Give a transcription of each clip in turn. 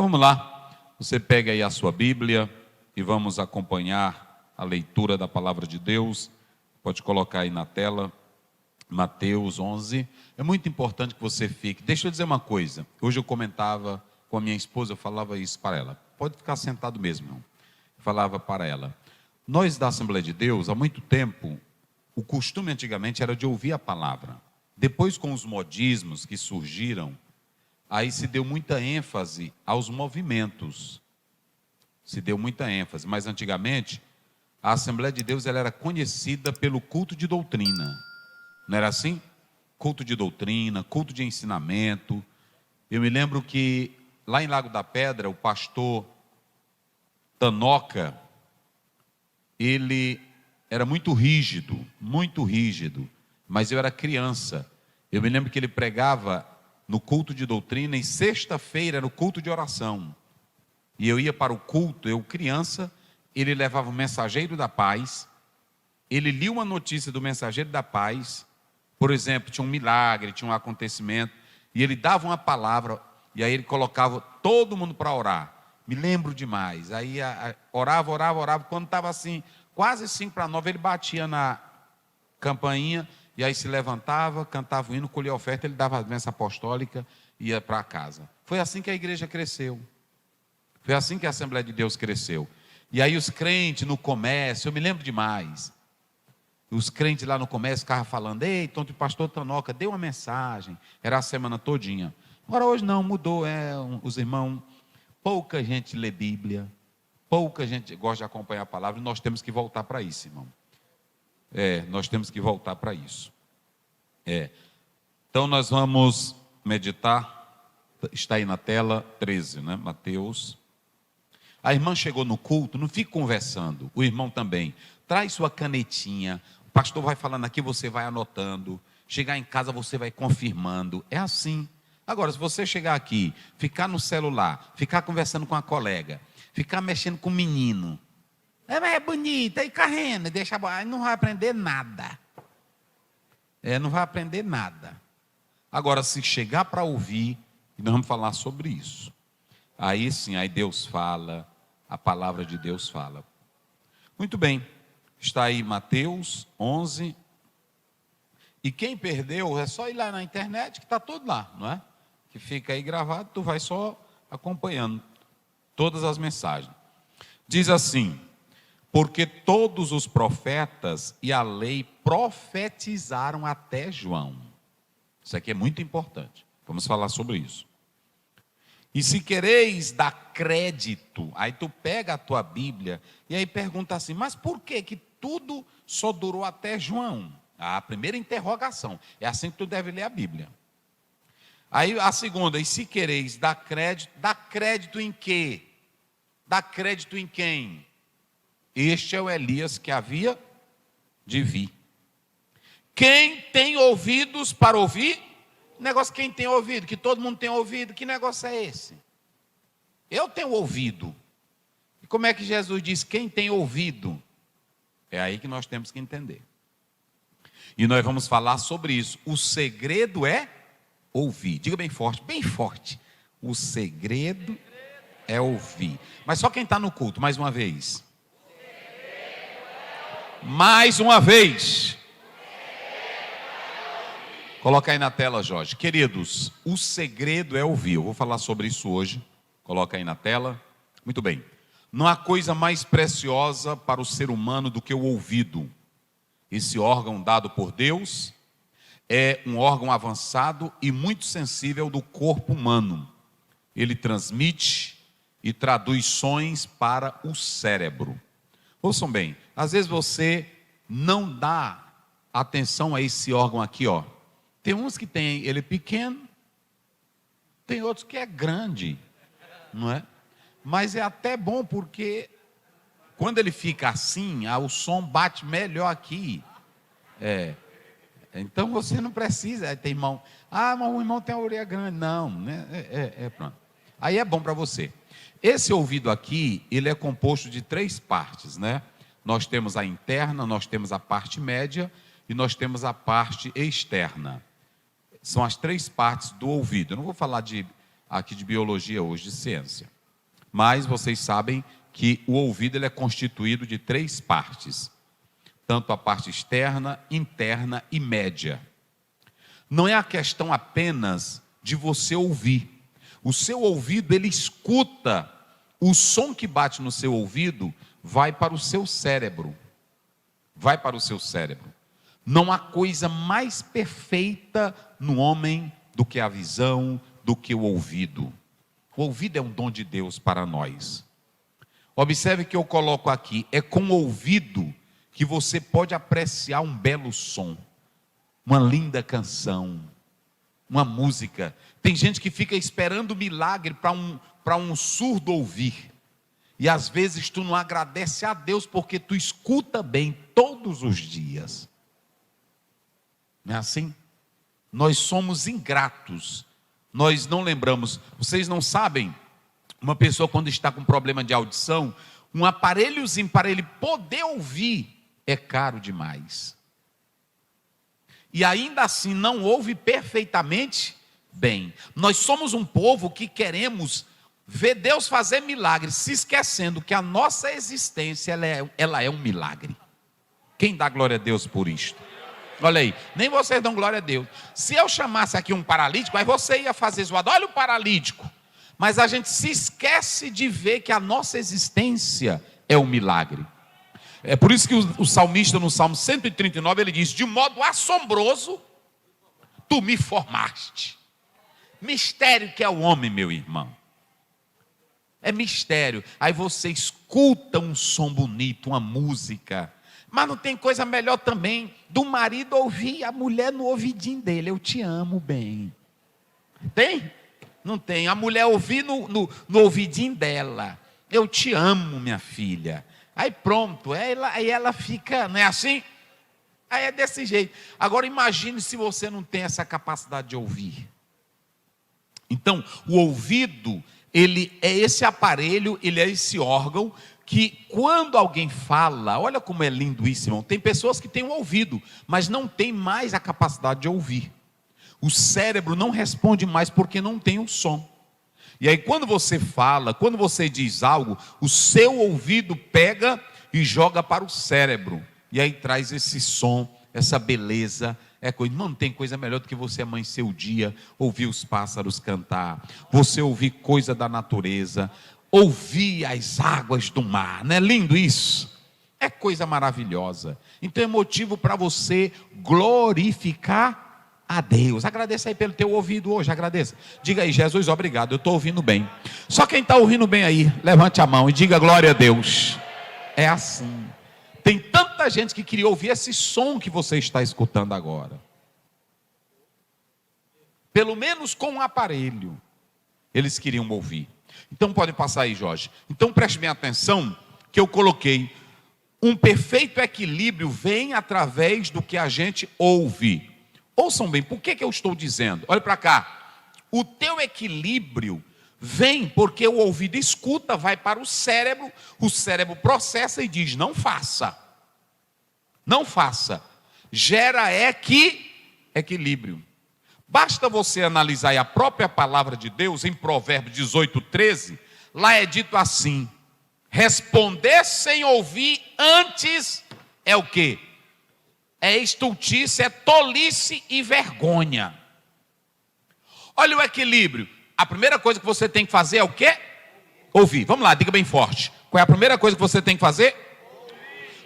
vamos lá, você pega aí a sua Bíblia e vamos acompanhar a leitura da palavra de Deus. Pode colocar aí na tela, Mateus 11. É muito importante que você fique. Deixa eu dizer uma coisa, hoje eu comentava com a minha esposa, eu falava isso para ela. Pode ficar sentado mesmo, irmão. Eu falava para ela. Nós da Assembleia de Deus, há muito tempo, o costume antigamente era de ouvir a palavra. Depois, com os modismos que surgiram, aí se deu muita ênfase aos movimentos. Se deu muita ênfase. Mas antigamente, a Assembleia de Deus ela era conhecida pelo culto de doutrina. Não era assim? Culto de doutrina, culto de ensinamento. Eu me lembro que lá em Lago da Pedra, o pastor Tanoca, ele era muito rígido, mas eu era criança. Eu me lembro que ele pregava no culto de doutrina e sexta-feira era o culto de oração. E eu ia para o culto, eu criança, ele levava o mensageiro da paz, ele lia uma notícia do mensageiro da paz, por exemplo, tinha um milagre, tinha um acontecimento, e ele dava uma palavra, e aí ele colocava todo mundo para orar. Me lembro demais. Aí orava, quando estava assim, quase 8:55, ele batia na campainha, e aí se levantava, cantava o hino, colhia a oferta, ele dava a bênção apostólica e ia para casa. Foi assim que a igreja cresceu. Foi assim que a Assembleia de Deus cresceu. E aí os crentes no comércio, eu me lembro demais. Os crentes lá no comércio ficavam falando, ei, então o pastor Tanoca deu uma mensagem. Era a semana todinha. Agora hoje não, mudou, os irmãos, pouca gente lê Bíblia, pouca gente gosta de acompanhar a palavra, e nós temos que voltar para isso, irmão. Nós temos que voltar para isso. Então nós vamos meditar, está aí na tela, 13, né? Mateus. A irmã chegou no culto, não fique conversando, o irmão também. Traz sua canetinha, o pastor vai falando aqui, você vai anotando. Chegar em casa, você vai confirmando. É assim. Agora, se você chegar aqui, ficar no celular, ficar conversando com a colega, ficar mexendo com o menino, é bonita, aí correndo, deixa, não vai aprender nada. Não vai aprender nada. Agora, se chegar para ouvir, nós vamos falar sobre isso. Aí sim, aí Deus fala, a palavra de Deus fala. Muito bem, está aí Mateus 11. E quem perdeu, é só ir lá na internet, que está tudo lá, não é? Que fica aí gravado, tu vai só acompanhando todas as mensagens. Diz assim, porque todos os profetas e a lei profetizaram até João. Isso aqui é muito importante, vamos falar sobre isso. E se quereis dar crédito, aí tu pega a tua Bíblia e aí pergunta assim, mas por que tudo só durou até João? A primeira interrogação, é assim que tu deve ler a Bíblia. Aí a segunda, e se quereis dar crédito em quê? Dá crédito em quem? Este é o Elias que havia de vir. Quem tem ouvidos para ouvir? Negócio quem tem ouvido, que todo mundo tem ouvido, que negócio é esse? Eu tenho ouvido. E como é que Jesus diz, quem tem ouvido? É aí que nós temos que entender. E nós vamos falar sobre isso. O segredo é ouvir. Diga bem forte, bem forte. O segredo é ouvir. Mas só quem está no culto, mais uma vez. Mais uma vez. Coloca aí na tela, Jorge. Queridos, o segredo é ouvir. Eu vou falar sobre isso hoje. Coloca aí na tela. Muito bem. Não há coisa mais preciosa para o ser humano do que o ouvido. Esse órgão dado por Deus é um órgão avançado e muito sensível do corpo humano. Ele transmite e traduz sons para o cérebro. Ouçam bem, às vezes você não dá atenção a esse órgão aqui, ó. Tem uns que tem ele pequeno, tem outros que é grande, não é? Mas é até bom porque quando ele fica assim, o som bate melhor aqui. Então você não precisa, tem irmão, mas o irmão tem a orelha grande. Não, né? Pronto. Aí é bom para você. Esse ouvido aqui, ele é composto de 3 partes, né? Nós temos a interna, nós temos a parte média e nós temos a parte externa. São as 3 partes do ouvido. Eu não vou falar aqui de biologia hoje, de ciência. Mas vocês sabem que o ouvido ele é constituído de 3 partes. Tanto a parte externa, interna e média. Não é a questão apenas de você ouvir. O seu ouvido, ele escuta. O som que bate no seu ouvido vai para o seu cérebro. Vai para o seu cérebro. Não há coisa mais perfeita no homem do que a visão, do que o ouvido. O ouvido é um dom de Deus para nós. Observe que eu coloco aqui, é com o ouvido que você pode apreciar um belo som, uma linda canção, uma música. Tem gente que fica esperando milagre para um surdo ouvir. E às vezes tu não agradece a Deus porque tu escuta bem todos os dias. Não é assim? Nós somos ingratos. Nós não lembramos. Vocês não sabem, uma pessoa quando está com problema de audição, um aparelhozinho para ele poder ouvir é caro demais. E ainda assim não ouve perfeitamente bem. Nós somos um povo que queremos ver Deus fazer milagres, se esquecendo que a nossa existência ela é um milagre. Quem dá glória a Deus por isto? Olha aí, nem vocês dão glória a Deus. Se eu chamasse aqui um paralítico, aí você ia fazer zoado, olha o paralítico. Mas a gente se esquece de ver que a nossa existência é um milagre. É por isso que o salmista no Salmo 139, ele diz: de modo assombroso, tu me formaste. Mistério que é o homem, meu irmão. É mistério. Aí você escuta um som bonito, uma música. Mas não tem coisa melhor também do marido ouvir a mulher no ouvidinho dele: eu te amo bem. Tem? Não tem. A mulher ouvir no ouvidinho dela: eu te amo, minha filha. Aí pronto, aí ela fica, não é assim? Aí é desse jeito. Agora imagine se você não tem essa capacidade de ouvir. Então, o ouvido, ele é esse aparelho, ele é esse órgão que quando alguém fala, olha como é lindo isso, irmão. Tem pessoas que têm o ouvido, mas não tem mais a capacidade de ouvir. O cérebro não responde mais porque não tem o som. E aí quando você fala, quando você diz algo, o seu ouvido pega e joga para o cérebro. E aí traz esse som, essa beleza. Não tem coisa melhor do que você amanhecer o dia, ouvir os pássaros cantar, você ouvir coisa da natureza, ouvir as águas do mar. Não é lindo isso? É coisa maravilhosa. Então é motivo para você glorificar a Deus. Agradeça aí pelo teu ouvido hoje, agradeça. Diga aí: Jesus, obrigado, eu estou ouvindo bem. Só quem está ouvindo bem aí, levante a mão e diga glória a Deus. É assim. Tem tanta gente que queria ouvir esse som que você está escutando agora. Pelo menos com um aparelho, eles queriam ouvir. Então pode passar aí, Jorge. Então preste bem atenção que eu coloquei: um perfeito equilíbrio vem através do que a gente ouve. Ouçam bem, por que eu estou dizendo? Olha para cá. O teu equilíbrio vem porque o ouvido escuta, vai para o cérebro processa e diz: não faça. Não faça. Gera equilíbrio. Basta você analisar aí a própria palavra de Deus em Provérbios 18:13. Lá é dito assim: responder sem ouvir antes é o quê? É estultice, é tolice e vergonha. Olha o equilíbrio. A primeira coisa que você tem que fazer é o quê? Ouvir. Vamos lá, diga bem forte. Qual é a primeira coisa que você tem que fazer?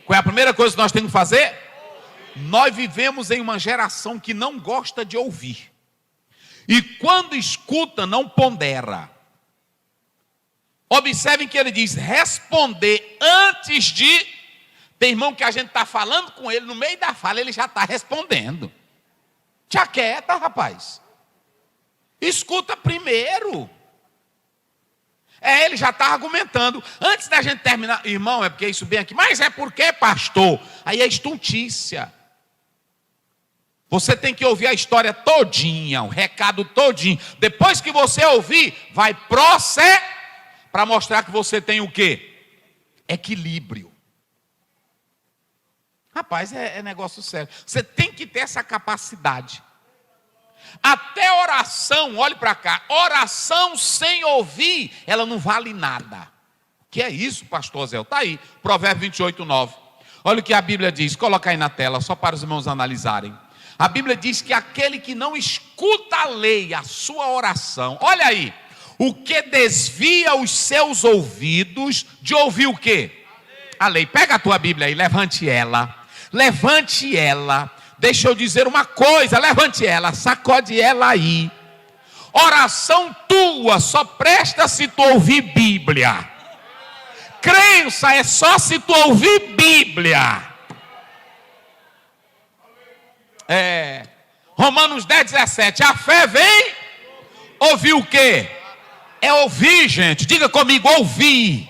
Qual é a primeira coisa que nós temos que fazer? Nós vivemos em uma geração que não gosta de ouvir. E quando escuta, não pondera. Observem que ele diz: responder antes de... Tem irmão que a gente está falando com ele, no meio da fala ele já está respondendo. Te aquieta, rapaz. Escuta primeiro. Ele já está argumentando. Antes da gente terminar, irmão, é porque isso bem aqui. Mas é porque, pastor? Aí é estultícia. Você tem que ouvir a história todinha, o recado todinho. Depois que você ouvir, vai prosseguir para mostrar que você tem o quê? Equilíbrio. Rapaz, é negócio sério. Você tem que ter essa capacidade. Até oração, olhe para cá, oração sem ouvir, ela não vale nada. Que é isso, pastor Zé? Está aí, Provérbios 28, 9. Olha o que a Bíblia diz, coloca aí na tela, só para os irmãos analisarem. A Bíblia diz que aquele que não escuta a lei, a sua oração, olha aí, o que desvia os seus ouvidos de ouvir o quê? A lei. Pega a tua Bíblia aí, levante ela, deixa eu dizer uma coisa, levante ela, sacode ela aí. Oração tua só presta se tu ouvir Bíblia. Crença é só se tu ouvir Bíblia. Romanos 10, 17. A fé vem ouvir o quê? É ouvir, gente. Diga comigo, ouvir.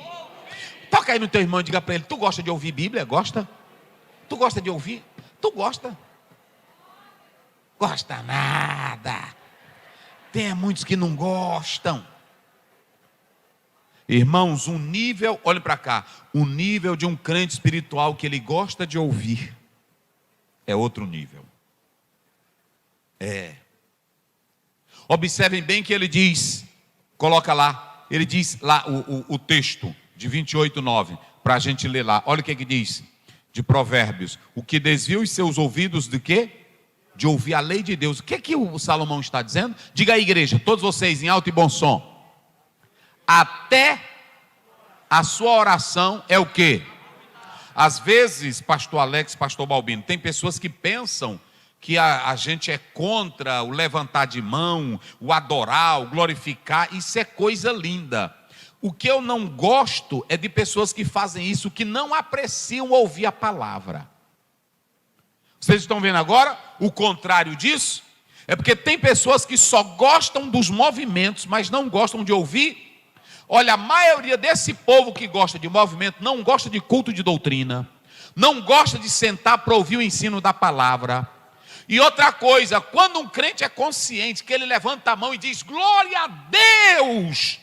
Toca aí no teu irmão e diga para ele: tu gosta de ouvir Bíblia? Gosta? Tu gosta de ouvir? Tu gosta? Gosta nada. Tem muitos que não gostam. Irmãos, um nível, olhe para cá, o nível de um crente espiritual que ele gosta de ouvir é outro nível. Observem bem que ele diz, coloca lá, ele diz lá o texto de 28, 9, para a gente ler lá. Olha o que diz, de Provérbios: o que desvia os seus ouvidos de quê? De ouvir a lei de Deus. O que o Salomão está dizendo? Diga aí, igreja, todos vocês em alto e bom som. Até a sua oração é o quê? Às vezes, pastor Alex, pastor Balbino, tem pessoas que pensam que a gente é contra o levantar de mão, o adorar, o glorificar. Isso é coisa linda. O que eu não gosto é de pessoas que fazem isso, que não apreciam ouvir a palavra. Vocês estão vendo agora o contrário disso? É porque tem pessoas que só gostam dos movimentos, mas não gostam de ouvir. Olha, a maioria desse povo que gosta de movimento não gosta de culto de doutrina, não gosta de sentar para ouvir o ensino da palavra. E outra coisa, quando um crente é consciente que ele levanta a mão e diz glória a Deus,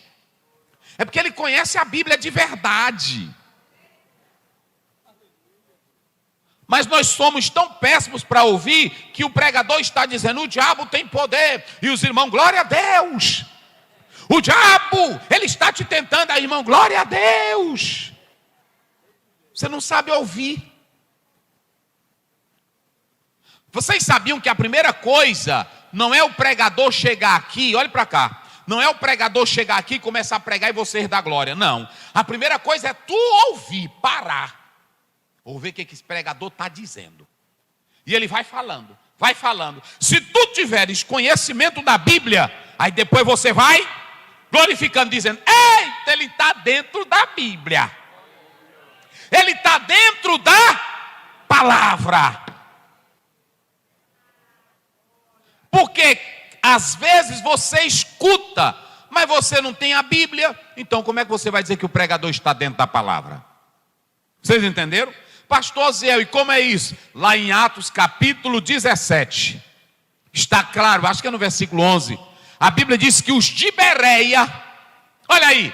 é porque ele conhece a Bíblia de verdade. Mas nós somos tão péssimos para ouvir que o pregador está dizendo: o diabo tem poder, e os irmãos, glória a Deus. O diabo, ele está te tentando, aí, irmão, glória a Deus. Você não sabe ouvir. Vocês sabiam que a primeira coisa não é o pregador chegar aqui, olhe para cá, não é o pregador chegar aqui e começar a pregar e você dar glória, não. A primeira coisa é tu ouvir, parar, ouvir o que esse pregador está dizendo. E ele vai falando, vai falando. Se tu tiveres conhecimento da Bíblia, aí depois você vai glorificando, dizendo: eita, ele está dentro da Bíblia, ele está dentro da palavra. Porque às vezes você escuta, mas você não tem a Bíblia, então como é que você vai dizer que o pregador está dentro da palavra? Vocês entenderam? Pastor Zé, e como é isso? Lá em Atos capítulo 17, está claro, acho que é no versículo 11, a Bíblia diz que os de Bereia, olha aí,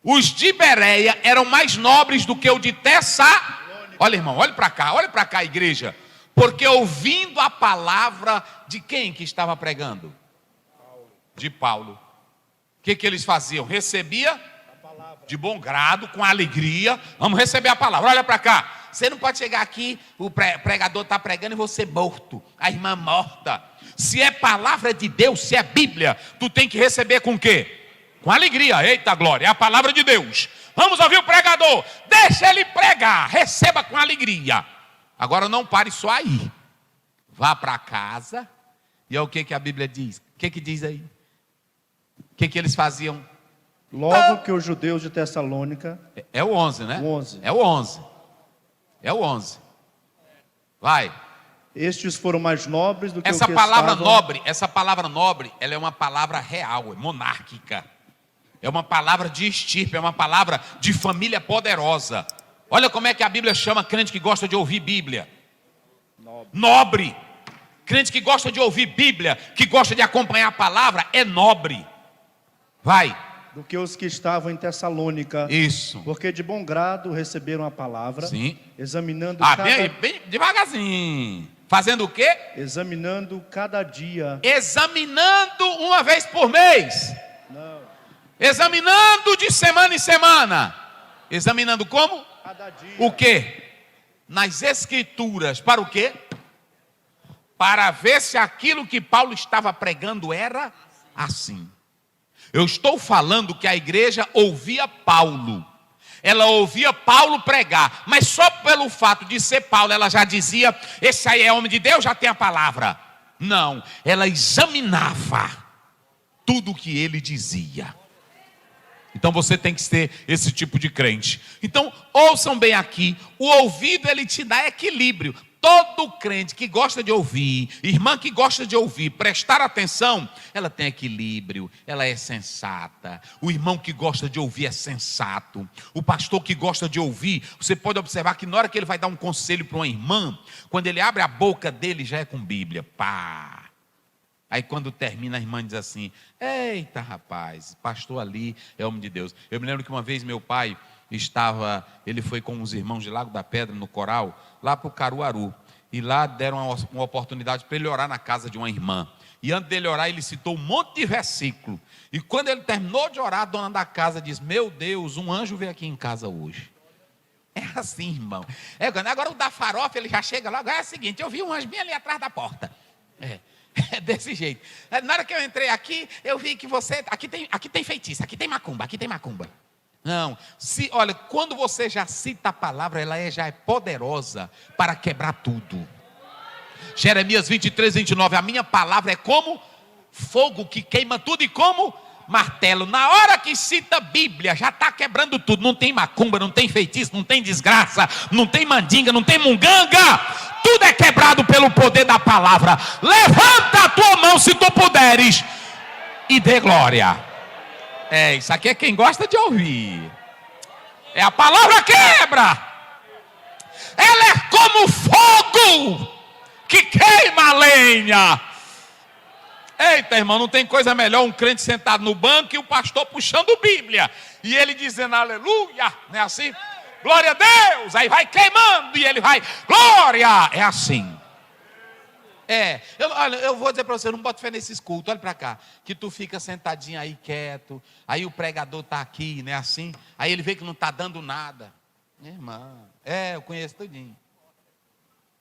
os de Bereia eram mais nobres do que o de Tessalônica. Olha, irmão, olha para cá, igreja. Porque ouvindo a palavra de quem que estava pregando? De Paulo. O que eles faziam? Recebia de bom grado, com alegria. Vamos receber a palavra. Olha para cá. Você não pode chegar aqui, o pregador está pregando e você morto, a irmã morta. Se é palavra de Deus, se é Bíblia, tu tem que receber com o quê? Com alegria. Eita glória, é a palavra de Deus. Vamos ouvir o pregador. Deixa ele pregar, receba com alegria. Agora não pare só aí. Vá para casa. E é o que a Bíblia diz? O que diz aí? O que eles faziam? Logo que os judeus de Tessalônica... É o 11, né? O 11. É o 11. É o 11. Vai. Estes foram mais nobres do que essa o que palavra estavam... nobre, essa palavra nobre, ela é uma palavra real, é monárquica. É uma palavra de estirpe, é uma palavra de família poderosa. Olha como é que a Bíblia chama crente que gosta de ouvir Bíblia. Nobre. Crente que gosta de ouvir Bíblia, que gosta de acompanhar a palavra, é nobre. Vai. Do que os que estavam em Tessalônica. Isso. Porque de bom grado receberam a palavra. Sim. Examinando cada... bem devagarzinho. Fazendo o quê? Examinando cada dia. Examinando uma vez por mês. Não. Examinando de semana em semana. Examinando como? Cada dia. O quê? Nas escrituras. Para o quê? Para ver se aquilo que Paulo estava pregando era assim. Eu estou falando que a igreja ouvia Paulo. Ela ouvia Paulo pregar, mas só pelo fato de ser Paulo, ela já dizia, esse aí é homem de Deus, já tem a palavra. Não, ela examinava tudo o que ele dizia. Então você tem que ser esse tipo de crente. Então, ouçam bem aqui, o ouvido ele te dá equilíbrio. Todo crente que gosta de ouvir, irmã que gosta de ouvir, prestar atenção, ela tem equilíbrio, ela é sensata. O irmão que gosta de ouvir é sensato. O pastor que gosta de ouvir, você pode observar que na hora que ele vai dar um conselho para uma irmã, quando ele abre a boca dele já é com Bíblia. Pá! Aí quando termina a irmã diz assim, eita rapaz, pastor ali é homem de Deus. Eu me lembro que uma vez meu pai ele foi com os irmãos de Lago da Pedra no coral, lá para o Caruaru. E lá deram uma oportunidade para ele orar na casa de uma irmã. E antes dele orar, ele citou um monte de versículo. E quando ele terminou de orar, a dona da casa diz, meu Deus, um anjo veio aqui em casa hoje. É assim, irmão. Agora o da farofa, ele já chega lá, agora é o seguinte, eu vi um anjo bem ali atrás da porta. É desse jeito. Na hora que eu entrei aqui, eu vi que aqui tem feitiço, aqui tem macumba. Não, olha, quando você já cita a palavra, ela já é poderosa para quebrar tudo. Jeremias 23, 29, a minha palavra é como fogo que queima tudo e como martelo. Na hora que cita a Bíblia, já está quebrando tudo. Não tem macumba, não tem feitiço, não tem desgraça, não tem mandinga, não tem munganga. Tudo é quebrado pelo poder da palavra. Levanta a tua mão se tu puderes e dê glória. Isso aqui é quem gosta de ouvir. A palavra quebra. Ela é como fogo que queima a lenha. Eita, irmão, não tem coisa melhor um crente sentado no banco e o pastor puxando Bíblia. E ele dizendo aleluia, não é assim? Glória a Deus, aí vai queimando e ele vai, glória, é assim. Eu vou dizer para você, não bota fé nesses cultos, olha para cá, que tu fica sentadinho aí quieto, aí o pregador está aqui, né, assim, aí ele vê que não está dando nada. Irmão, eu conheço tudinho.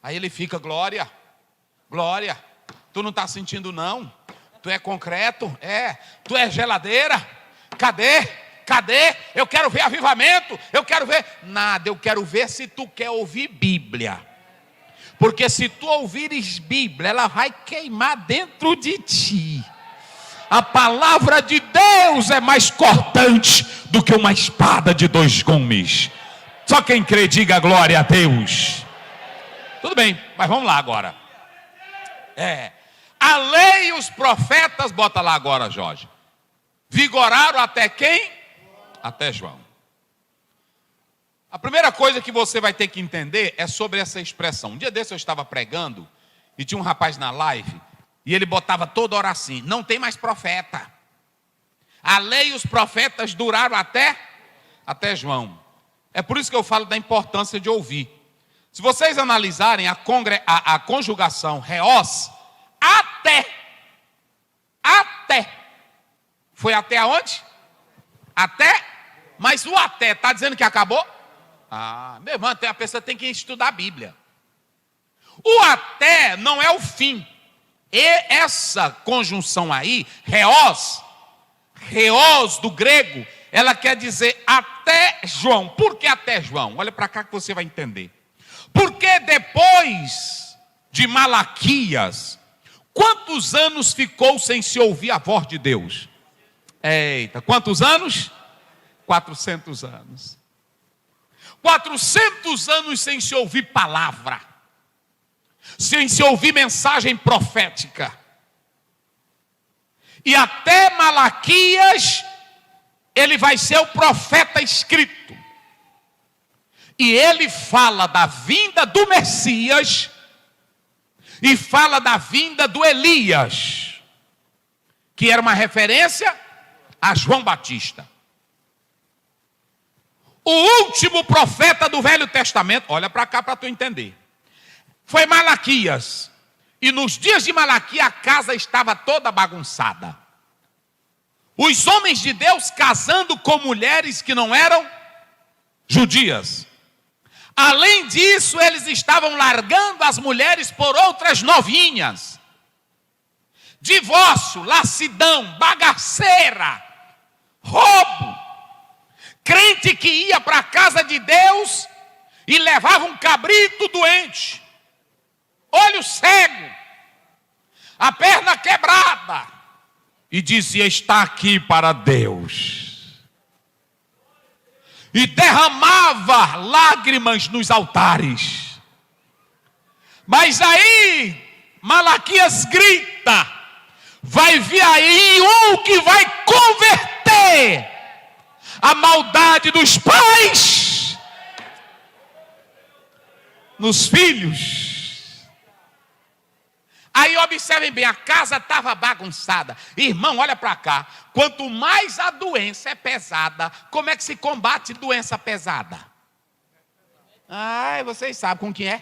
Aí ele fica, glória, tu não está sentindo não? Tu é concreto? Tu é geladeira? Cadê? Eu quero ver avivamento, eu quero ver nada, eu quero ver se tu quer ouvir Bíblia. Porque se tu ouvires Bíblia, ela vai queimar dentro de ti. A palavra de Deus é mais cortante do que uma espada de 2 gumes. Só quem crê, diga glória a Deus. Tudo bem, mas vamos lá agora. A lei e os profetas, bota lá agora, Jorge. Vigoraram até quem? Até João. A primeira coisa que você vai ter que entender é sobre essa expressão. Um dia desse eu estava pregando e tinha um rapaz na live e ele botava toda hora assim, não tem mais profeta. A lei e os profetas duraram até João. É por isso que eu falo da importância de ouvir. Se vocês analisarem a conjugação reós, até. Foi até aonde? Até. Mas o até está dizendo que acabou? Meu irmão, a pessoa tem que estudar a Bíblia. O até não é o fim. E essa conjunção aí, reós do grego, ela quer dizer até João. Por que até João? Olha para cá que você vai entender. Porque depois de Malaquias, quantos anos ficou sem se ouvir a voz de Deus? Eita, quantos anos? 400 anos. 400 anos sem se ouvir palavra, sem se ouvir mensagem profética. E até Malaquias, ele vai ser o profeta escrito. E ele fala da vinda do Messias e fala da vinda do Elias, que era uma referência a João Batista. O último profeta do Velho Testamento, olha para cá para tu entender. foi Malaquias. E nos dias de Malaquias a casa estava toda bagunçada. Os homens de Deus casando com mulheres que não eram judias. Além disso, eles estavam largando as mulheres por outras novinhas. Divórcio, lassidão, bagaceira, roubo. Crente que ia para a casa de Deus e levava um cabrito doente, olho cego, a perna quebrada, e dizia: está aqui para Deus. E derramava lágrimas nos altares. Mas aí Malaquias grita: vai vir aí um que vai converter a maldade dos pais nos filhos. Aí observem bem, a casa estava bagunçada. Irmão, olha para cá. Quanto mais a doença é pesada, como é que se combate doença pesada? Ai, vocês sabem com quem é?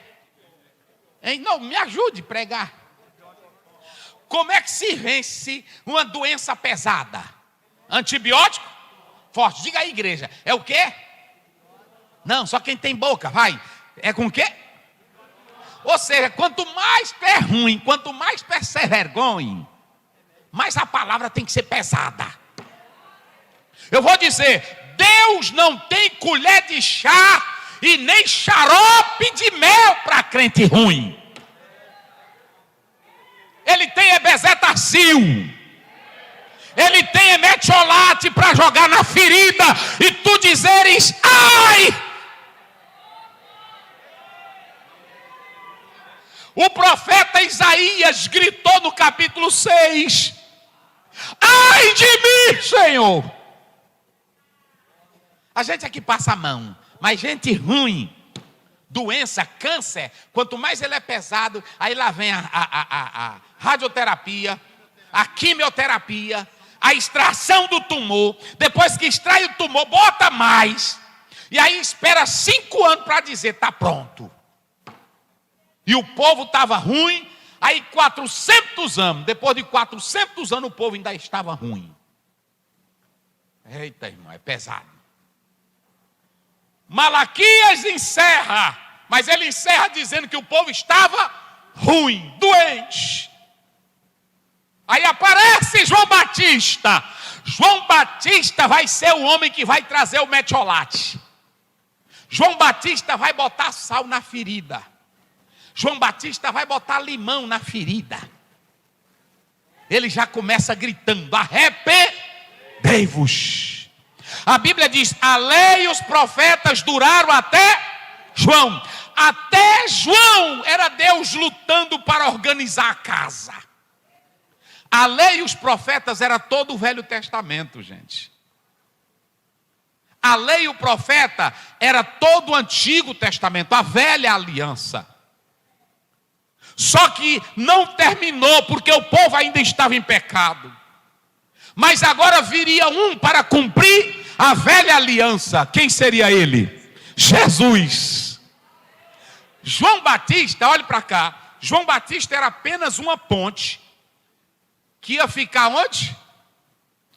Hein? Não, me ajude a pregar. Como é que se vence uma doença pesada? Antibiótico? Forte. Diga aí, igreja. É o quê? Não, só quem tem boca, vai. É com o quê? Ou seja, quanto mais é ruim, quanto mais se vergonhe, mais a palavra tem que ser pesada. Eu vou dizer, Deus não tem colher de chá e nem xarope de mel para crente ruim. Ele tem bezetacil. Ele tem metiolate para jogar na ferida e tu dizeres: ai! O profeta Isaías gritou no capítulo 6: ai de mim, Senhor! A gente aqui passa a mão, mas gente ruim, doença, câncer, quanto mais ele é pesado, aí lá vem a radioterapia, a quimioterapia, a extração do tumor. Depois que extrai o tumor, bota mais, e aí espera 5 anos para dizer: está pronto. E o povo estava ruim, aí 400 anos, depois de 400 anos o povo ainda estava ruim. Eita, irmão, é pesado. Malaquias encerra, mas ele encerra dizendo que o povo estava ruim, doente. Aí aparece João Batista. João Batista vai ser o homem que vai trazer o metiolate. João Batista vai botar sal na ferida. João Batista vai botar limão na ferida. Ele já começa gritando: arrependei-vos. A Bíblia diz: a lei e os profetas duraram até João. Até João era Deus lutando para organizar a casa. A lei e os profetas era todo o Velho Testamento, gente. A lei e o profeta era todo o Antigo Testamento, a velha aliança. Só que não terminou, porque o povo ainda estava em pecado. Mas agora viria um para cumprir a velha aliança. Quem seria ele? Jesus. João Batista, olhe para cá. João Batista era apenas uma ponte que ia ficar onde?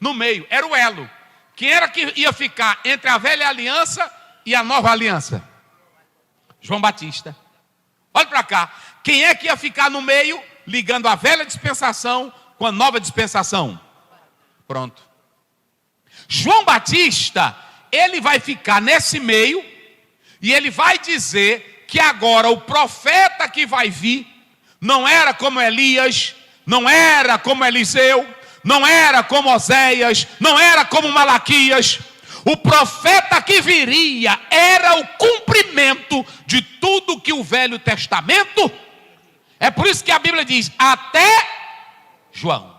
No meio, era o elo. Quem era que ia ficar entre a velha aliança e a nova aliança? João Batista. Olha para cá. Quem é que ia ficar no meio, ligando a velha dispensação com a nova dispensação? Pronto. João Batista, ele vai ficar nesse meio, e ele vai dizer que agora o profeta que vai vir, não era como Elias, não era como Eliseu, não era como Oséias, não era como Malaquias. O profeta que viria era o cumprimento de tudo que o Velho Testamento. É por isso que a Bíblia diz: até João.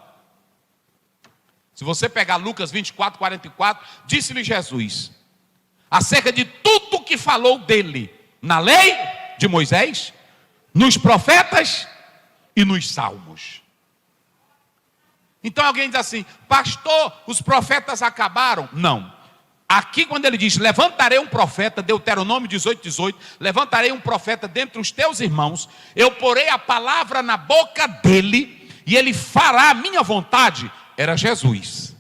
Se você pegar Lucas 24, 44, disse-lhe Jesus, acerca de tudo que falou dele, na lei de Moisés, nos profetas e nos salmos. Então alguém diz assim: pastor, os profetas acabaram? Não. Aqui quando ele diz, levantarei um profeta, Deuteronômio 18, levantarei um profeta dentre os teus irmãos, eu porei a palavra na boca dele, e ele fará a minha vontade. Era Jesus.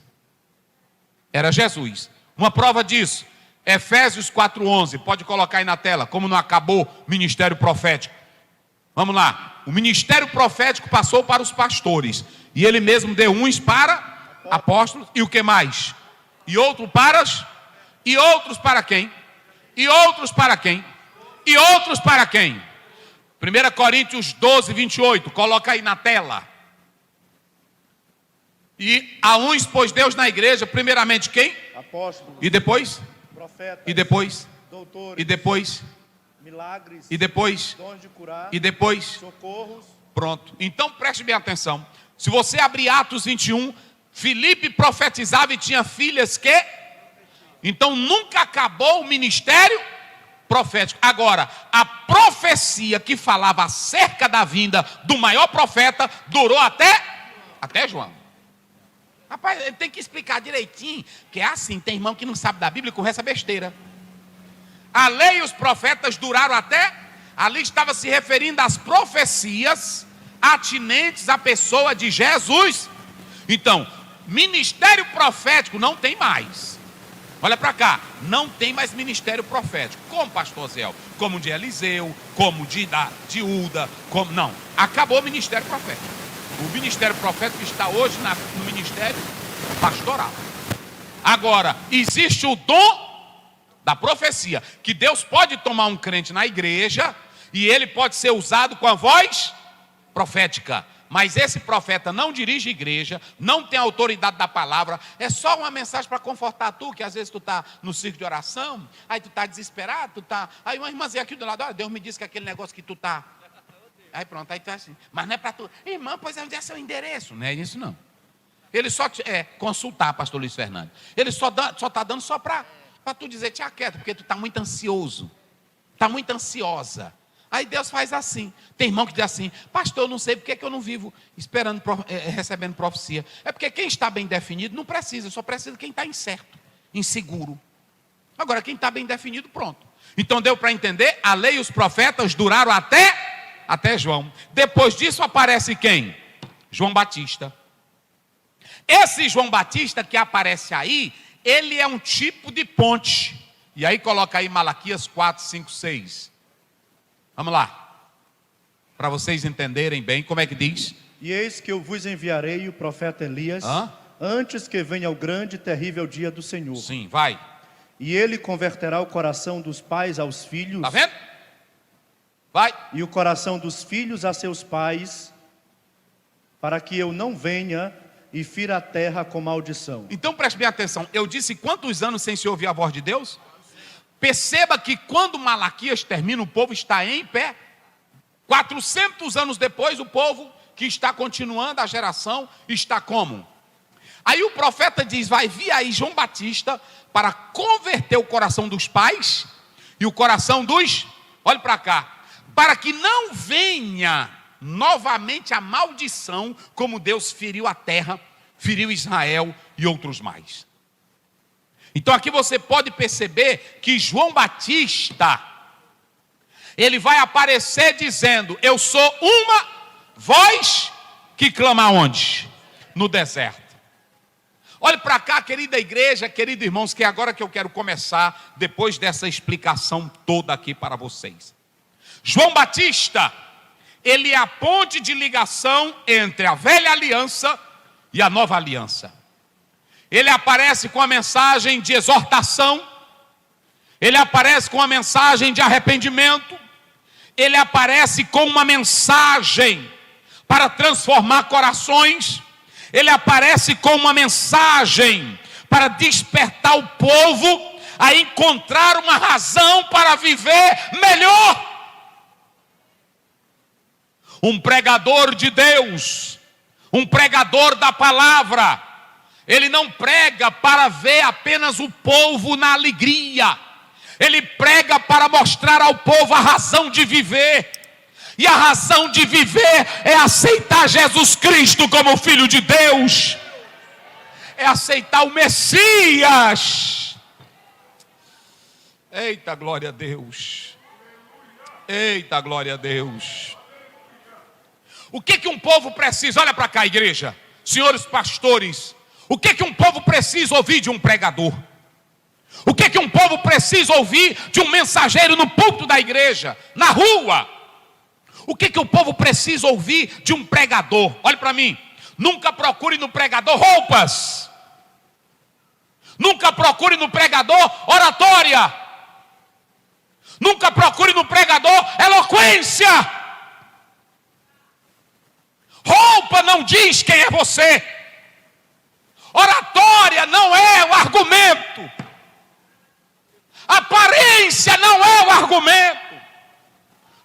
Era Jesus. Uma prova disso, Efésios 4:11, pode colocar aí na tela, como não acabou o ministério profético. Vamos lá, o ministério profético passou para os pastores, e ele mesmo deu uns para apóstolos, e o que mais? E outros para e outros para quem? E outros para quem? E outros para quem? 1 Coríntios 12:28, coloca aí na tela. E a uns pôs Deus na igreja, primeiramente quem? Apóstolos. E depois? Profetas. E depois? Doutores. E depois? Milagres. E depois? Dons de curar. E depois? Socorros. Pronto. Então preste bem atenção. Se você abrir Atos 21, Filipe profetizava e tinha filhas que... Então nunca acabou o ministério profético. Agora, a profecia que falava acerca da vinda do maior profeta durou até João. Rapaz, ele tem que explicar direitinho, que é assim, tem irmão que não sabe da Bíblia e conversa besteira. A lei e os profetas duraram ali estava se referindo às profecias atinentes à pessoa de Jesus. Então, ministério profético não tem mais. Olha para cá, não tem mais ministério profético. Como, pastor Zé? Como de Eliseu, como de Uda, como... Não, acabou o ministério profético. O ministério profético está hoje no ministério pastoral. Agora, existe o dom da profecia, que Deus pode tomar um crente na igreja e ele pode ser usado com a voz profética. Mas esse profeta não dirige igreja, não tem autoridade da palavra, é só uma mensagem para confortar tu, que às vezes tu está no círculo de oração, aí tu está desesperado, aí uma irmãzinha aqui do lado, olha, Deus me disse que aquele negócio que tu está... Aí pronto, aí tu é assim, mas não é para tu, irmã, pois é seu endereço, não é isso não. Ele só consultar, pastor Luiz Fernando, ele só está dando só para tu dizer, te aquieta, porque tu está muito ansioso, está muito ansiosa. Aí Deus faz assim. Tem irmão que diz assim, pastor, eu não sei porque que eu não vivo esperando, recebendo profecia. É porque quem está bem definido não precisa, só precisa quem está incerto, inseguro. Agora quem está bem definido, pronto. Então deu para entender, a lei e os profetas duraram até João. Depois disso aparece quem? João Batista. Esse João Batista que aparece aí, ele é um tipo de ponte. E aí coloca aí Malaquias 4, 5, 6. Vamos lá. Para vocês entenderem bem, como é que diz? E eis que eu vos enviarei o profeta Elias, antes que venha o grande e terrível dia do Senhor. Sim, vai. E ele converterá o coração dos pais aos filhos. Está vendo? Vai. E o coração dos filhos a seus pais, para que eu não venha e fira a terra com maldição. Então preste bem atenção. Eu disse quantos anos sem se ouvir a voz de Deus? Perceba que quando Malaquias termina, o povo está em pé. 400 anos depois, o povo que está continuando a geração está como? Aí o profeta diz, vai vir aí João Batista para converter o coração dos pais e o coração dos... Olhe para cá. Para que não venha novamente a maldição, como Deus feriu a terra, feriu Israel e outros mais. Então aqui você pode perceber que João Batista, ele vai aparecer dizendo, eu sou uma voz que clama onde? No deserto. Olhe para cá, querida igreja, queridos irmãos, que é agora que eu quero começar, depois dessa explicação toda aqui para vocês. João Batista, ele é a ponte de ligação entre a velha aliança e a nova aliança. Ele aparece com a mensagem de exortação, ele aparece com a mensagem de arrependimento, ele aparece com uma mensagem para transformar corações, ele aparece com uma mensagem para despertar o povo a encontrar uma razão para viver melhor. Um pregador de Deus, um pregador da palavra, ele não prega para ver apenas o povo na alegria, ele prega para mostrar ao povo a razão de viver. E a razão de viver é aceitar Jesus Cristo como Filho de Deus, é aceitar o Messias. Eita, glória a Deus. Eita, glória a Deus. O que um povo precisa? Olha para cá, igreja. Senhores pastores, o que um povo precisa ouvir de um pregador? O que um povo precisa ouvir de um mensageiro no púlpito da igreja, na rua? O que o povo precisa ouvir de um pregador? Olhe para mim. Nunca procure no pregador roupas. Nunca procure no pregador oratória. Nunca procure no pregador eloquência. Roupa não diz quem é você. Oratória não é o argumento. Aparência não é o argumento.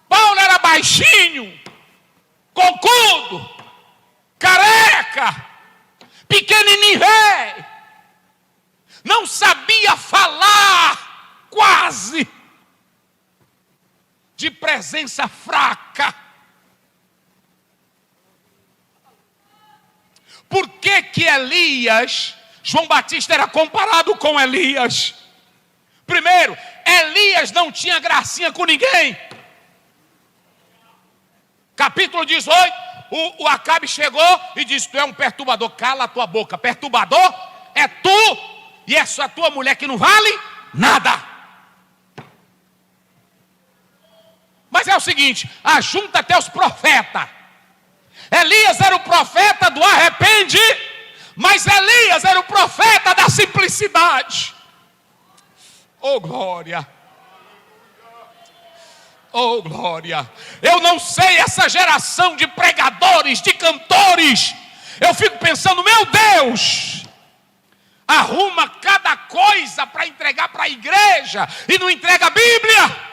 Paulo era baixinho, concudo, careca, pequenininho velho, não sabia falar, quase, de presença fraca. Por que Elias, João Batista era comparado com Elias? Primeiro, Elias não tinha gracinha com ninguém. Capítulo 18, o Acabe chegou e disse: tu é um perturbador, cala a tua boca. Perturbador é tu e essa tua mulher que não vale nada. Mas é o seguinte, ajunta até os profetas. Elias era o profeta do arrepende, mas Elias era o profeta da simplicidade. Oh glória! Oh glória! Eu não sei essa geração de pregadores, de cantores. Eu fico pensando, meu Deus, arruma cada coisa para entregar para a igreja e não entrega a Bíblia.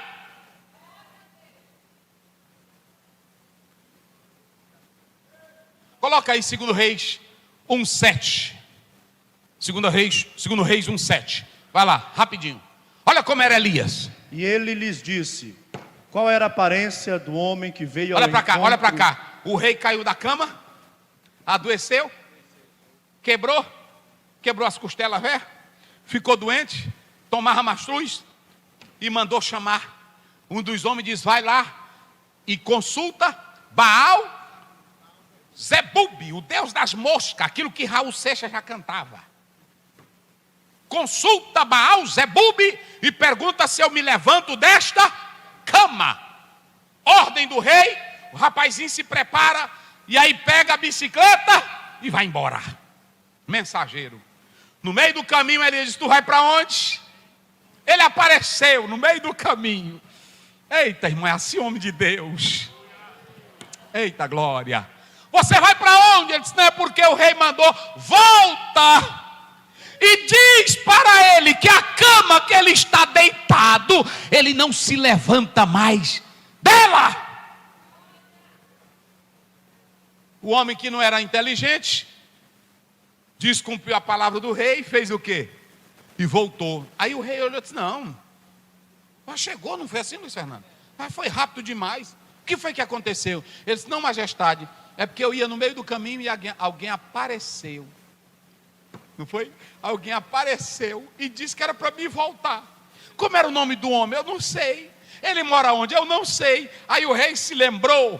Coloca aí 2 Reis 1:7. 2 Reis 1:7. Vai lá, rapidinho. Olha como era Elias. E ele lhes disse: qual era a aparência do homem que veio ao Olha para cá, encontro? olha para cá. O rei caiu da cama, adoeceu, quebrou as costelas velhas, ficou doente, tomava mastruz e mandou chamar um dos homens. Diz: vai lá e consulta Baal Zebub, o deus das moscas, aquilo que Raul Seixas já cantava. Consulta Baal Zebub e pergunta se eu me levanto desta cama. Ordem do rei. O rapazinho se prepara e aí pega a bicicleta e vai embora. Mensageiro. No meio do caminho ele diz: tu vai para onde? Ele apareceu no meio do caminho. Eita, irmão, é assim homem de Deus. Eita, glória. Você vai para onde? Ele disse: não, é porque o rei mandou. Volta e diz para ele que a cama que ele está deitado, ele não se levanta mais dela. O homem que não era inteligente descumpriu a palavra do rei, fez o quê? E voltou. Aí o rei olhou e disse: não, mas chegou, não foi assim, Luiz Fernando? Mas foi rápido demais. O que foi que aconteceu? Ele disse: não, majestade, é porque eu ia no meio do caminho e alguém apareceu. Não foi? Alguém apareceu e disse que era para mim voltar. Como era o nome do homem? Eu não sei. Ele mora onde? Eu não sei. Aí o rei se lembrou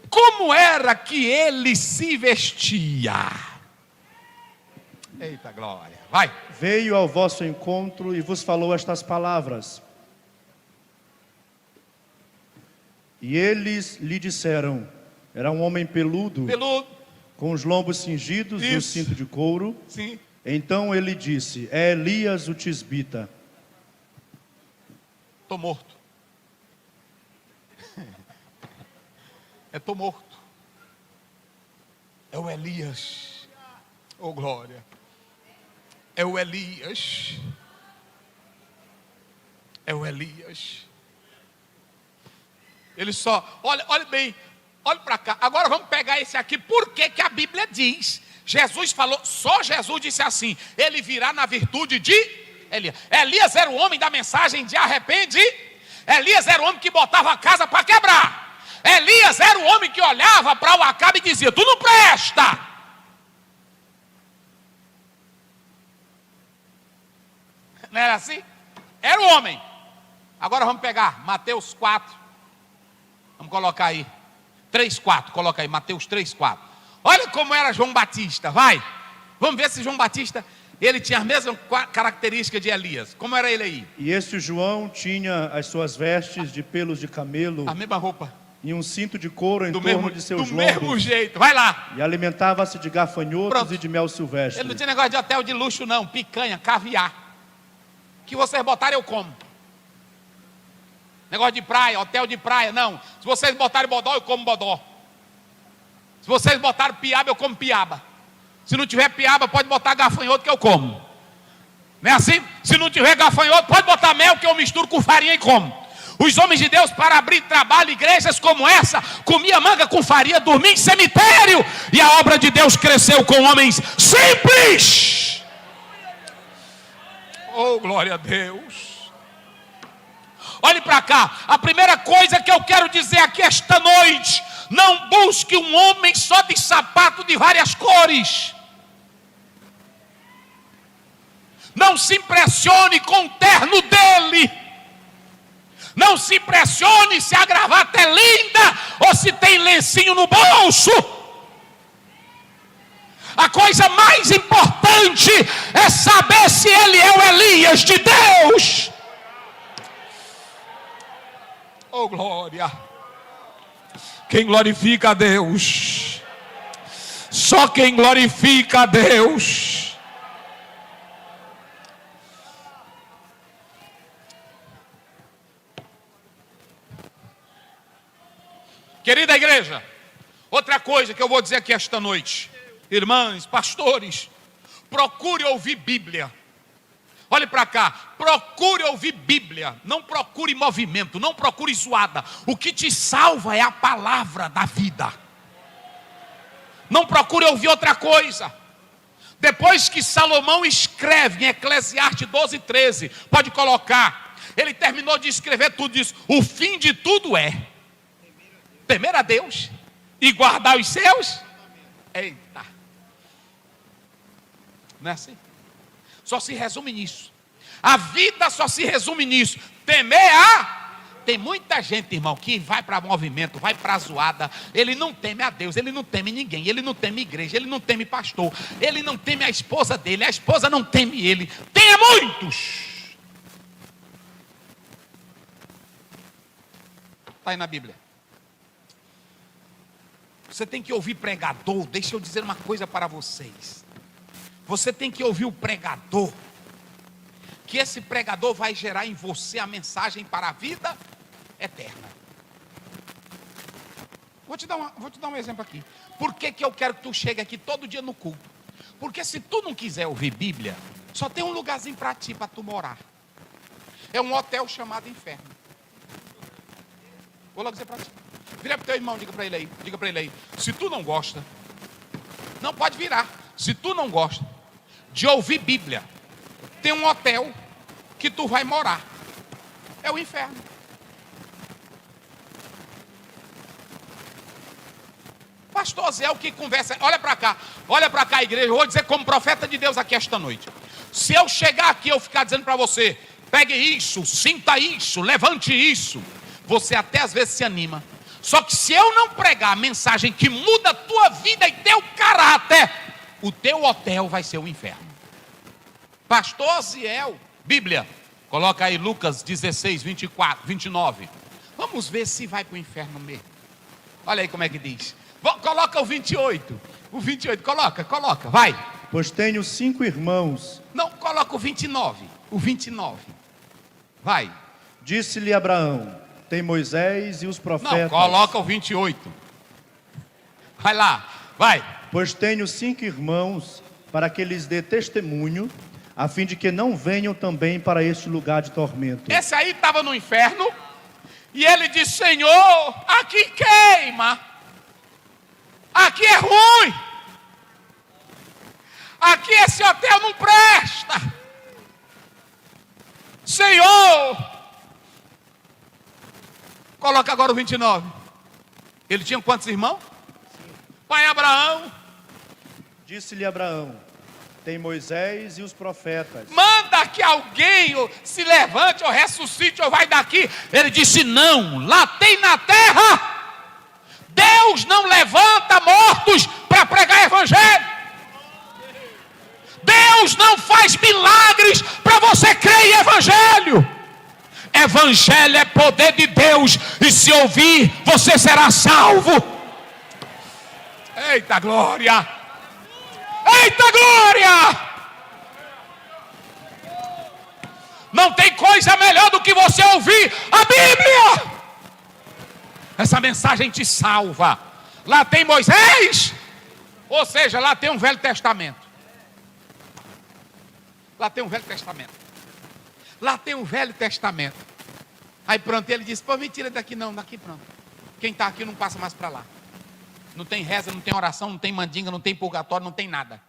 como era que ele se vestia. Eita glória, vai. Veio ao vosso encontro e vos falou estas palavras. E eles lhe disseram: era um homem peludo, com os lombos cingidos e o cinto de couro. Sim. Então ele disse: é Elias o tisbita. Estou morto. Estou morto. É o Elias. Oh glória. É o Elias. É o Elias. Ele só, olha bem, olha para cá. Agora vamos pegar esse aqui. Por que que a Bíblia diz? Jesus falou, só Jesus disse assim: ele virá na virtude de Elias. Elias era o homem da mensagem de arrepende. Elias era o homem que botava a casa para quebrar. Elias era o homem que olhava para o Acabe e dizia: tu não presta. Não era assim? Era o homem. Agora vamos pegar Mateus 4. Vamos colocar aí. 3:4. Coloca aí, Mateus 3:4. Olha como era João Batista, vai. Vamos ver se João Batista, ele tinha as mesmas características de Elias. Como era ele aí? E este João tinha as suas vestes de pelos de camelo. A mesma roupa. E um cinto de couro em torno de seus lombos. Do mesmo jeito, vai lá. E alimentava-se de gafanhotos e de mel silvestre. Ele não tinha negócio de hotel de luxo não, picanha, caviar. Que vocês botarem eu como. Negócio de praia, hotel de praia, não. Se vocês botarem bodó, eu como bodó. Se vocês botarem piaba, eu como piaba. Se não tiver piaba, pode botar gafanhoto que eu como. Não é assim? Se não tiver gafanhoto, pode botar mel que eu misturo com farinha e como. Os homens de Deus, para abrir trabalho, igrejas como essa, comia manga com farinha, dormia em cemitério. E a obra de Deus cresceu com homens simples. Oh, glória a Deus. Olhe para cá. A primeira coisa que eu quero dizer aqui esta noite: não busque um homem só de sapato de várias cores. Não se impressione com o terno dele. Não se impressione se a gravata é linda ou se tem lencinho no bolso. A coisa mais importante é saber se ele é o Elias de Deus. Oh, glória. Quem glorifica a Deus, só quem glorifica a Deus. Querida igreja, outra coisa que eu vou dizer aqui esta noite: irmãs, pastores, procure ouvir Bíblia. Olhe para cá, procure ouvir Bíblia. Não procure movimento, não procure zoada. O que te salva é a palavra da vida. Não procure ouvir outra coisa. Depois que Salomão escreve em Eclesiastes 12:13, pode colocar, ele terminou de escrever tudo isso. O fim de tudo é temer a Deus e guardar os seus. Eita, não é assim? Só se resume nisso. A vida só se resume nisso. Temer a... Tem muita gente, irmão, que vai para movimento, vai para zoada. Ele não teme a Deus, ele não teme ninguém. Ele não teme igreja, ele não teme pastor. Ele não teme a esposa dele, a esposa não teme ele. Tem muitos. Está aí na Bíblia. Você tem que ouvir pregador. Deixa eu dizer uma coisa para vocês. Você tem que ouvir o pregador, que esse pregador vai gerar em você a mensagem para a vida eterna. Vou te dar um exemplo aqui. Por que eu quero que tu chegue aqui todo dia no culto? Porque se tu não quiser ouvir Bíblia, só tem um lugarzinho para ti, para tu morar. É um hotel chamado inferno. Vou logo dizer para ti. Vira para o teu irmão, diga para ele aí. Se tu não gosta, não pode virar. Se tu não gosta de ouvir Bíblia, tem um hotel que tu vai morar. É o inferno. Pastor Zé, o que conversa? Olha para cá, igreja. Eu vou dizer como profeta de Deus aqui esta noite. Se eu chegar aqui, eu ficar dizendo para você, pegue isso, sinta isso, levante isso, você até às vezes se anima. Só que se eu não pregar a mensagem que muda a tua vida e teu caráter, o teu hotel vai ser o inferno. Pastor Ziel, Bíblia, coloca aí Lucas 16, 24, 29. Vamos ver se vai para o inferno mesmo. Olha aí como é que diz. Coloca o 28. O 28, coloca, vai. Pois tenho 5 irmãos. Não, coloca o 29. O 29. Vai. Disse-lhe Abraão: tem Moisés e os profetas. Não, coloca o 28. Vai lá, vai. Pois tenho 5 irmãos, para que lhes dê testemunho, a fim de que não venham também para este lugar de tormento. Esse aí estava no inferno, e ele disse: Senhor, aqui queima, aqui é ruim, aqui esse hotel não presta. Senhor, coloca agora o 29. Ele tinha quantos irmãos? Pai Abraão. Disse-lhe Abraão: tem Moisés e os profetas. Manda que alguém se levante ou ressuscite ou vai daqui. Ele disse: não, lá tem na terra. Deus não levanta mortos para pregar evangelho. Deus não faz milagres para você crer em evangelho. Evangelho é poder de Deus, e se ouvir, você será salvo. Eita glória! Eita glória! Não tem coisa melhor do que você ouvir a Bíblia. Essa mensagem te salva. Lá tem Moisés, ou seja, lá tem um Velho Testamento. Lá tem um Velho Testamento. Lá tem um Velho Testamento. Aí pronto, ele disse: pô, me tira daqui não, daqui pronto. Quem está aqui não passa mais para lá. Não tem reza, não tem oração, não tem mandinga, não tem purgatório, não tem nada.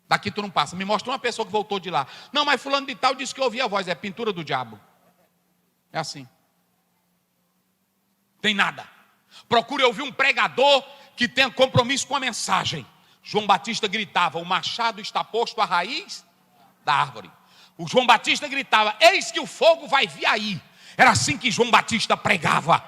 Daqui tu não passa. Me mostra uma pessoa que voltou de lá. Não, mas fulano de tal disse que ouvia a voz. É pintura do diabo. É assim. Tem nada. Procure ouvir um pregador que tenha compromisso com a mensagem. João Batista gritava: o machado está posto à raiz da árvore. O João Batista gritava: eis que o fogo vai vir aí. Era assim que João Batista pregava.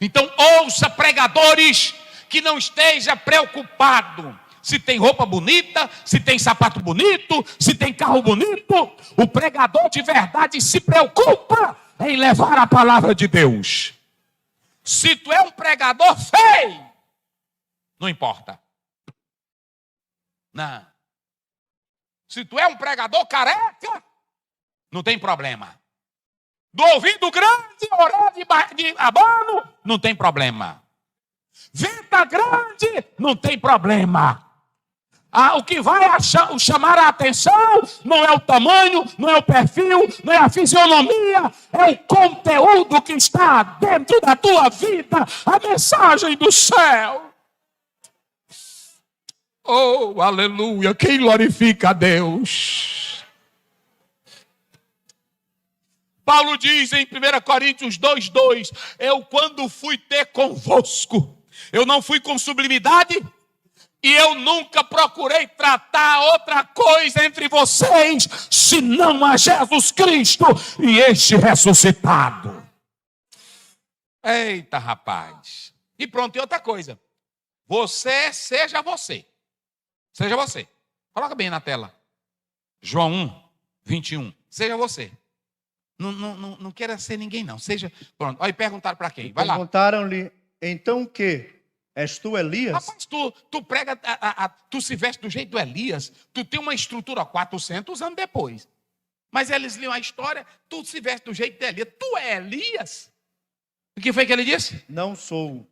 Então ouça pregadores que não esteja preocupado se tem roupa bonita, se tem sapato bonito, se tem carro bonito. O pregador de verdade se preocupa em levar a palavra de Deus. Se tu é um pregador feio, não importa. Não. Se tu é um pregador careca, não tem problema. Do ouvido grande, orelha de abano, não tem problema. Venta grande, não tem problema. O que vai chamar a atenção não é o tamanho, não é o perfil, não é a fisionomia, é o conteúdo que está dentro da tua vida, a mensagem do céu. Oh, aleluia, quem glorifica a Deus? Paulo diz em 1 Coríntios 2:2, eu quando fui ter convosco, eu não fui com sublimidade, e eu nunca procurei tratar outra coisa entre vocês, senão a Jesus Cristo e este ressuscitado. Eita, rapaz. E pronto, e outra coisa. Você, seja você. Seja você. Coloca bem na tela. João 1:21. Seja você. Não queira ser ninguém, não. Seja. Pronto. Aí perguntaram para quem? Vai lá. Perguntaram-lhe, então o quê? És tu Elias? Rapaz, tu prega, tu se veste do jeito do Elias, tu tem uma estrutura 400 anos depois. Mas eles liam a história, tu se veste do jeito de Elias. Tu é Elias? O que foi que ele disse? Não sou.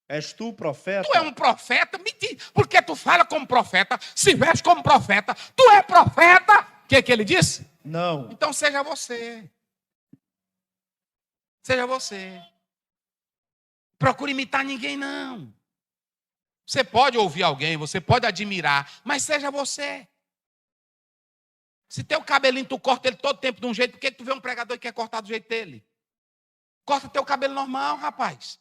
És tu profeta? Tu é um profeta? Me diz, porque tu fala como profeta, se veste como profeta, tu é profeta? O que ele disse? Não. Então seja você. Seja você. Procure imitar ninguém, não. Você pode ouvir alguém, você pode admirar, mas seja você. Se teu cabelinho tu corta ele todo tempo de um jeito, por que tu vê um pregador que quer cortar do jeito dele? Corta teu cabelo normal, rapaz.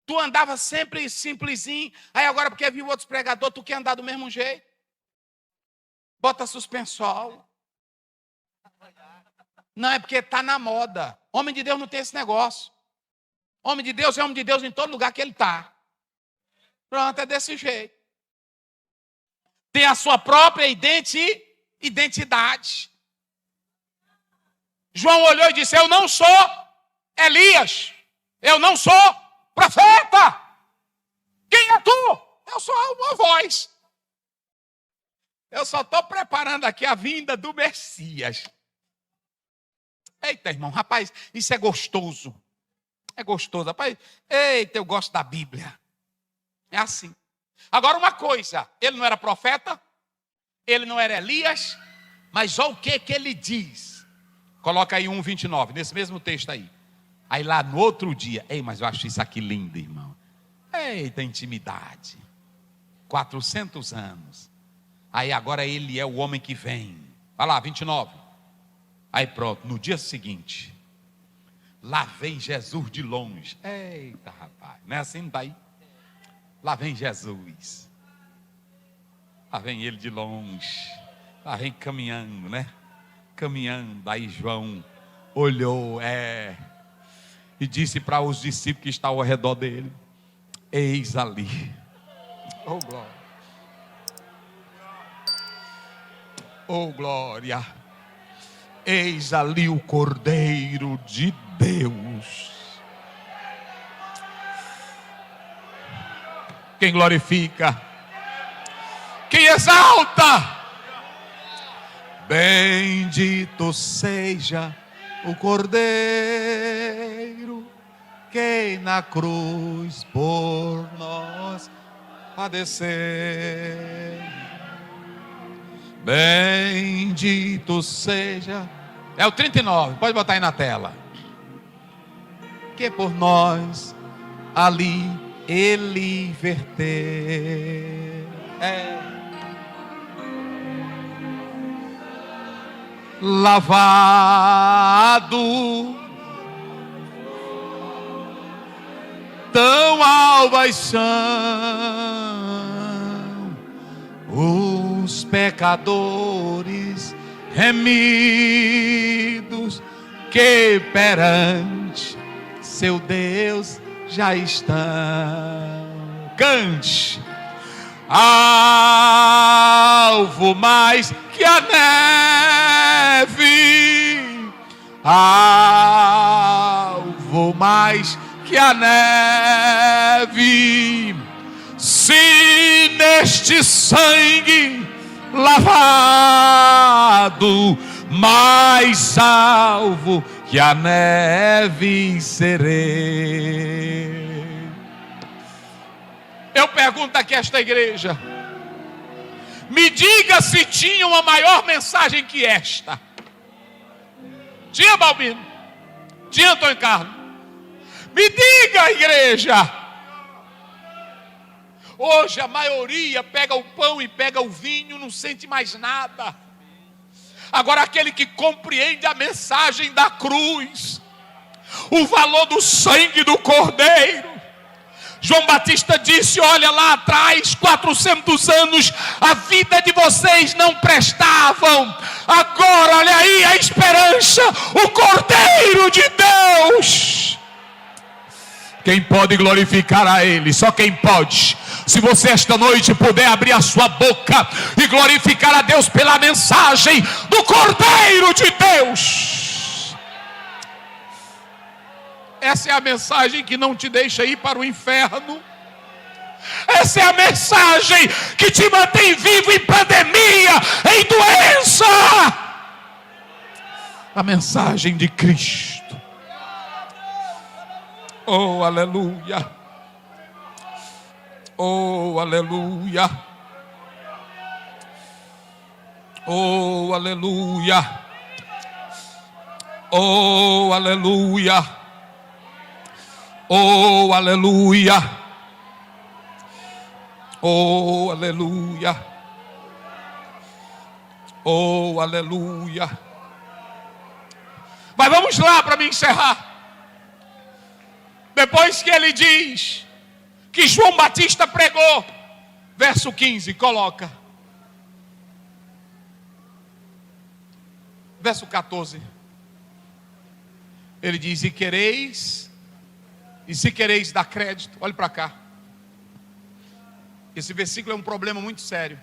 Tu andava sempre simplesinho, aí agora porque viu outros pregadores, tu quer andar do mesmo jeito? Bota suspensol. Não, é porque está na moda. Homem de Deus não tem esse negócio. Homem de Deus é homem de Deus em todo lugar que ele está. Pronto, é desse jeito. Tem a sua própria identidade. João olhou e disse, eu não sou Elias. Eu não sou profeta. Quem é tu? Eu sou uma voz. Eu só estou preparando aqui a vinda do Messias. Eita, irmão, rapaz, isso é gostoso. É gostoso, rapaz. Eita, eu gosto da Bíblia. É assim. Agora uma coisa, ele não era profeta, ele não era Elias, mas olha o que ele diz. Coloca aí 1:29, nesse mesmo texto aí. Aí lá no outro dia, ei, mas eu acho isso aqui lindo, irmão. Eita, intimidade. 400 anos. Aí agora ele é o homem que vem. Vai lá, 29. Aí pronto, no dia seguinte, lá vem Jesus de longe. Eita, rapaz, não é assim daí? Lá vem Jesus. Lá vem ele de longe. Lá vem caminhando, né? Caminhando. Aí João olhou, e disse para os discípulos que estavam ao redor dele: eis ali. Oh glória. Oh glória. Eis ali o Cordeiro de Deus. Quem glorifica, quem exalta, bendito seja o Cordeiro que na cruz por nós padeceu. Bendito seja. É o 39, pode botar aí na tela. Que por nós ali ele verteu. Lavado tão albas são os pecadores remidos que perante seu Deus já estão. Cante. Alvo mais que a neve, alvo mais que a neve, se neste sangue lavado, mais salvo que a neve serei. Eu pergunto aqui a esta igreja: me diga se tinha uma maior mensagem que esta. Tinha, Balbino? Tinha, Antônio Carlos? Me diga, igreja. Hoje a maioria pega o pão e pega o vinho, não sente mais nada. Agora aquele que compreende a mensagem da cruz, o valor do sangue do Cordeiro. João Batista disse: olha, lá atrás, 400 anos, a vida de vocês não prestavam. Agora, olha aí a esperança, o Cordeiro de Deus. Quem pode glorificar a Ele? Só quem pode. Se você esta noite puder abrir a sua boca e glorificar a Deus pela mensagem do Cordeiro de Deus. Essa é a mensagem que não te deixa ir para o inferno. Essa é a mensagem que te mantém vivo em pandemia, em doença. A mensagem de Cristo. Oh, aleluia. Oh, aleluia. Oh, aleluia. Oh, aleluia. Oh, aleluia. Oh, aleluia. Oh, aleluia. Mas vamos lá para me encerrar. Depois que ele diz que João Batista pregou, verso 15, coloca. Verso 14. Ele diz: e se quereis dar crédito, olhe para cá. Esse versículo é um problema muito sério.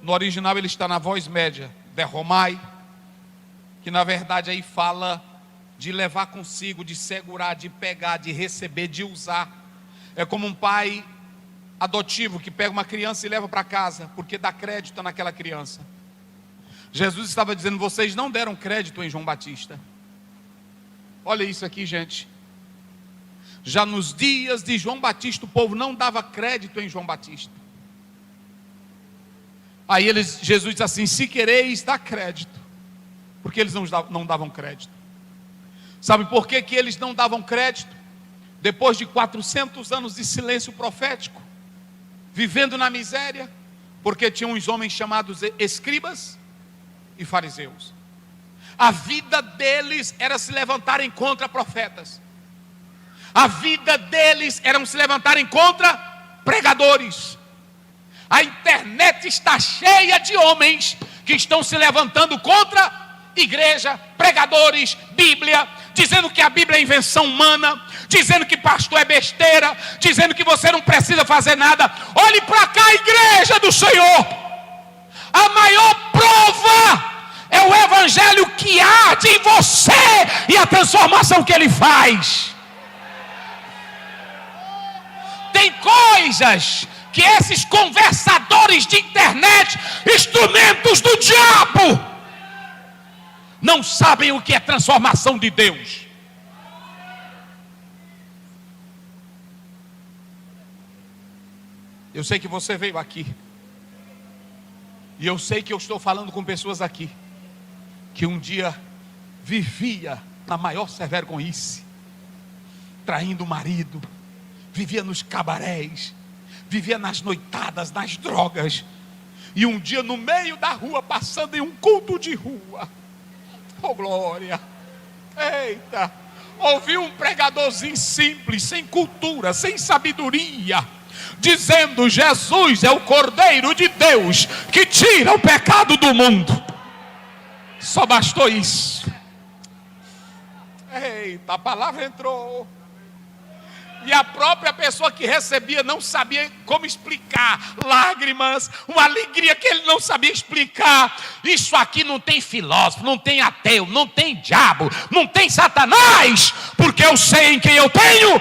No original ele está na voz média, derromai, que na verdade aí fala de levar consigo, de segurar, de pegar, de receber, de usar. É como um pai adotivo que pega uma criança e leva para casa, porque dá crédito naquela criança. Jesus estava dizendo: vocês não deram crédito em João Batista. Olha isso aqui, gente. Já nos dias de João Batista, o povo não dava crédito em João Batista. Aí Jesus diz assim: se quereis, dá crédito. Porque eles não davam crédito. Sabe por que eles não davam crédito? Depois de 400 anos de silêncio profético, vivendo na miséria, porque tinham uns homens chamados escribas e fariseus. A vida deles era se levantarem contra profetas. A vida deles era se levantarem contra pregadores. A internet está cheia de homens que estão se levantando contra igreja, pregadores, Bíblia, dizendo que a Bíblia é invenção humana, dizendo que pastor é besteira, dizendo que você não precisa fazer nada. Olhe para cá, igreja do Senhor. A maior prova é o evangelho que arde em você e a transformação que ele faz. Tem coisas que esses conversadores de internet, instrumentos do diabo, não sabem o que é transformação de Deus. Eu sei que você veio aqui, e eu sei que eu estou falando com pessoas aqui que um dia vivia na maior severgonhice, traindo o marido, vivia nos cabarés, vivia nas noitadas, nas drogas, e um dia no meio da rua, passando em um culto de rua, oh glória, eita, ouvi um pregadorzinho simples, sem cultura, sem sabedoria, dizendo: Jesus é o Cordeiro de Deus que tira o pecado do mundo. Só bastou isso. Eita, a palavra entrou. E a própria pessoa que recebia não sabia como explicar. Lágrimas, uma alegria que ele não sabia explicar. Isso aqui não tem filósofo, não tem ateu, não tem diabo, não tem Satanás, porque eu sei em quem eu tenho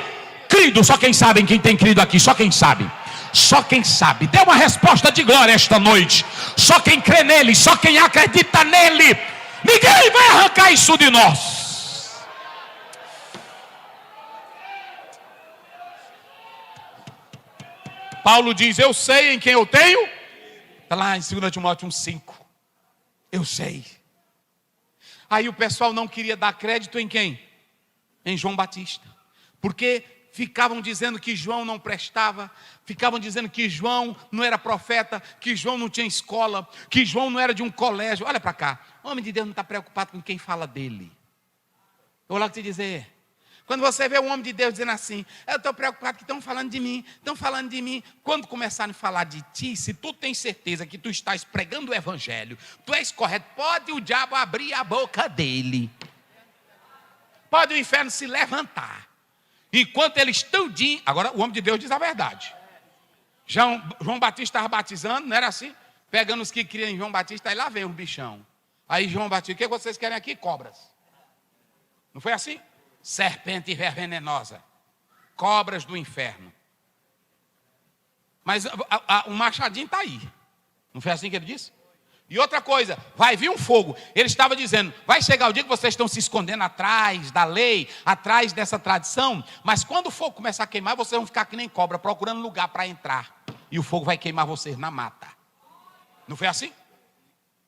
crido. Só quem sabe em quem tem crido aqui, só quem sabe. Só quem sabe. Dê uma resposta de glória esta noite. Só quem crê nele, só quem acredita nele. Ninguém vai arrancar isso de nós. Paulo diz: eu sei em quem eu tenho. Está lá em 2 Timóteo 1,5. Eu sei. Aí o pessoal não queria dar crédito em quem? Em João Batista. Porque ficavam dizendo que João não prestava, ficavam dizendo que João não era profeta, que João não tinha escola, que João não era de um colégio. Olha para cá, o homem de Deus não está preocupado com quem fala dele. Eu vou lá te dizer, quando você vê um homem de Deus dizendo assim: eu estou preocupado que estão falando de mim, quando começarem a falar de ti, se tu tens certeza que tu estás pregando o evangelho, tu és correto, pode o diabo abrir a boca dele, pode o inferno se levantar. Enquanto eles tudinho, agora o homem de Deus diz a verdade. João Batista estava batizando, não era assim? Pegando os que criam em João Batista, aí lá veio o bichão. Aí João Batista: o que vocês querem aqui? Cobras. Não foi assim? Serpente venenosa, cobras do inferno. Mas o machadinho está aí. Não foi assim que ele disse? E outra coisa, vai vir um fogo. Ele estava dizendo: vai chegar o dia que vocês estão se escondendo atrás da lei, atrás dessa tradição, mas quando o fogo começar a queimar, vocês vão ficar que nem cobra, procurando lugar para entrar, e o fogo vai queimar vocês na mata. Não foi assim?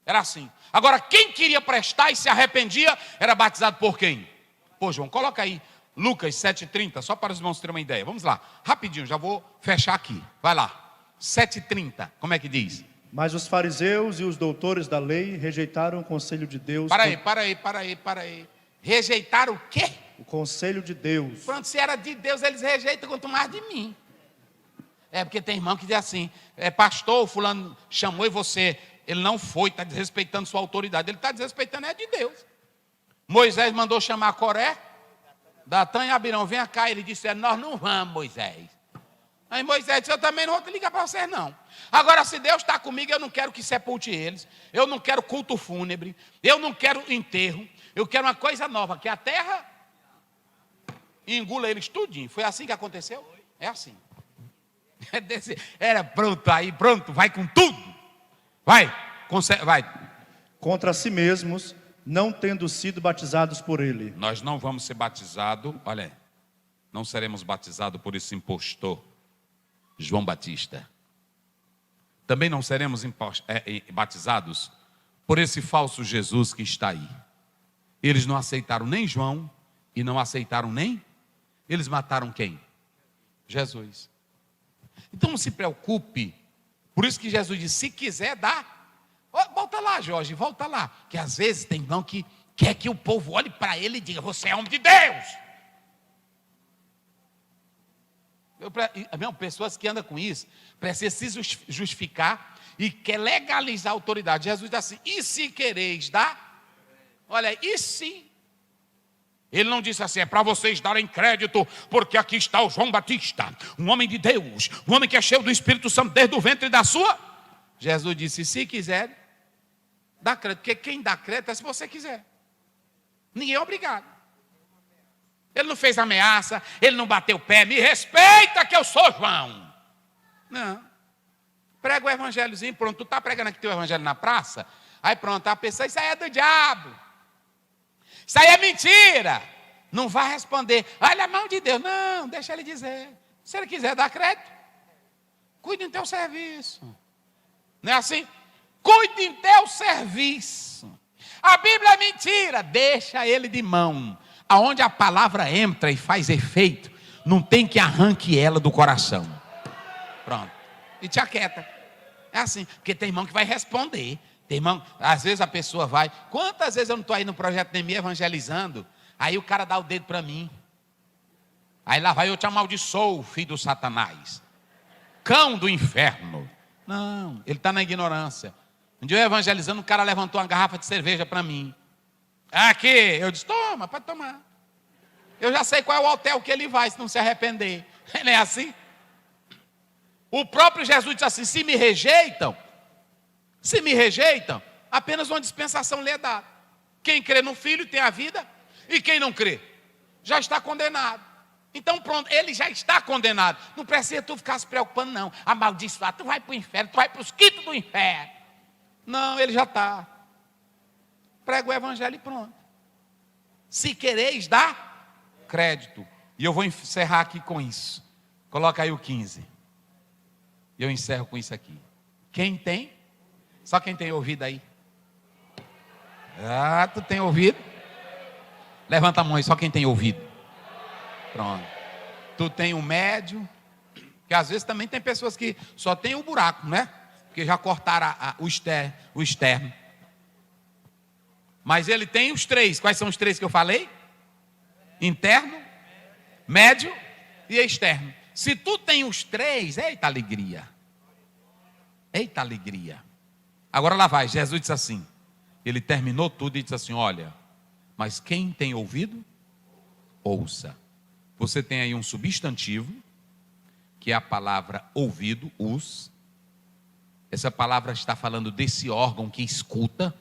Era assim. Agora, quem queria prestar e se arrependia, era batizado por quem? Pô, João, coloca aí Lucas 7,30, só para os irmãos terem uma ideia. Vamos lá, rapidinho, já vou fechar aqui. Vai lá, 7,30, como é que diz? Mas os fariseus e os doutores da lei rejeitaram o conselho de Deus. Para aí. Rejeitaram o quê? O conselho de Deus. Pronto, se era de Deus, eles rejeitam, quanto mais de mim. É porque tem irmão que diz assim: pastor, fulano chamou e você, ele não foi, está desrespeitando sua autoridade. Ele está desrespeitando é de Deus. Moisés mandou chamar Coré, Datã e Abirão: venha cá. Ele disse: nós não vamos, Moisés. Aí Moisés disse: eu também não vou te ligar para vocês não. Agora, se Deus está comigo, eu não quero que sepulte eles, eu não quero culto fúnebre, eu não quero enterro, eu quero uma coisa nova, que a terra engula eles tudinho. Foi assim que aconteceu? É assim. Era pronto, aí pronto, vai com tudo. Vai. Contra si mesmos, não tendo sido batizados por ele. Nós não vamos ser batizados, olha, não seremos batizados por esse impostor João Batista. Também não seremos batizados por esse falso Jesus que está aí. Eles não aceitaram nem João e não aceitaram nem... Eles mataram quem? Jesus. Então não se preocupe. Por isso que Jesus disse: se quiser dar... Volta lá, Jorge, volta lá. Que às vezes tem irmão que quer que o povo olhe para ele e diga: você é homem de Deus. Pessoas que andam com isso, precisam se justificar e quer legalizar a autoridade. Jesus diz assim: e se quereis dar? Olha, e se? Ele não disse assim: é para vocês darem crédito, porque aqui está o João Batista, um homem de Deus, um homem que é cheio do Espírito Santo desde o ventre da sua. Jesus disse: se quiser, dá crédito, porque quem dá crédito é se você quiser. Ninguém é obrigado. Ele não fez ameaça, ele não bateu o pé, me respeita que eu sou João. Não. Prega o evangelhozinho, pronto, tu está pregando aqui teu evangelho na praça, aí pronto, a pessoa, isso aí é do diabo. Isso aí é mentira. Não vai responder: olha a mão de Deus. Não, deixa ele dizer. Se ele quiser dar crédito, cuide em teu serviço. Não é assim? Cuide em teu serviço. A Bíblia é mentira. Deixa ele de mão. Aonde a palavra entra e faz efeito, não tem que arranque ela do coração. Pronto. E te aquieta. É assim. Porque tem irmão que vai responder. Tem irmão, às vezes a pessoa vai. Quantas vezes eu não estou aí no projeto Neemias evangelizando? Aí o cara dá o dedo para mim. Aí lá vai eu te amaldiçoo, filho do Satanás. Cão do inferno. Não, ele está na ignorância. Um dia eu evangelizando, o cara levantou uma garrafa de cerveja para mim. Aqui, eu disse: toma, pode tomar. Eu já sei qual é o hotel que ele vai, se não se arrepender. Não é assim? O próprio Jesus disse assim: se me rejeitam, apenas uma dispensação lhe é dada. Quem crê no Filho tem a vida, e quem não crê já está condenado. Então pronto, ele já está condenado. Não precisa tu ficar se preocupando não. Amaldiçoado, tu vai para o inferno, tu vai para os quintos do inferno. Não, ele já está. Prega o evangelho e pronto. Se quereis dar crédito. E eu vou encerrar aqui com isso. Coloca aí o 15. E eu encerro com isso aqui. Quem tem? Só quem tem ouvido aí. Ah, tu tem ouvido? Levanta a mão aí, só quem tem ouvido. Pronto. Tu tem o médio. Porque às vezes também tem pessoas que só tem o buraco, né? Porque já cortaram o externo. Mas ele tem os três. Quais são os três que eu falei? Interno, médio e externo. Se tu tem os três, eita alegria. Eita alegria. Agora lá vai, Jesus disse assim. Ele terminou tudo e disse assim: olha, mas quem tem ouvido, ouça. Você tem aí um substantivo, que é a palavra ouvido, us. Essa palavra está falando desse órgão que escuta.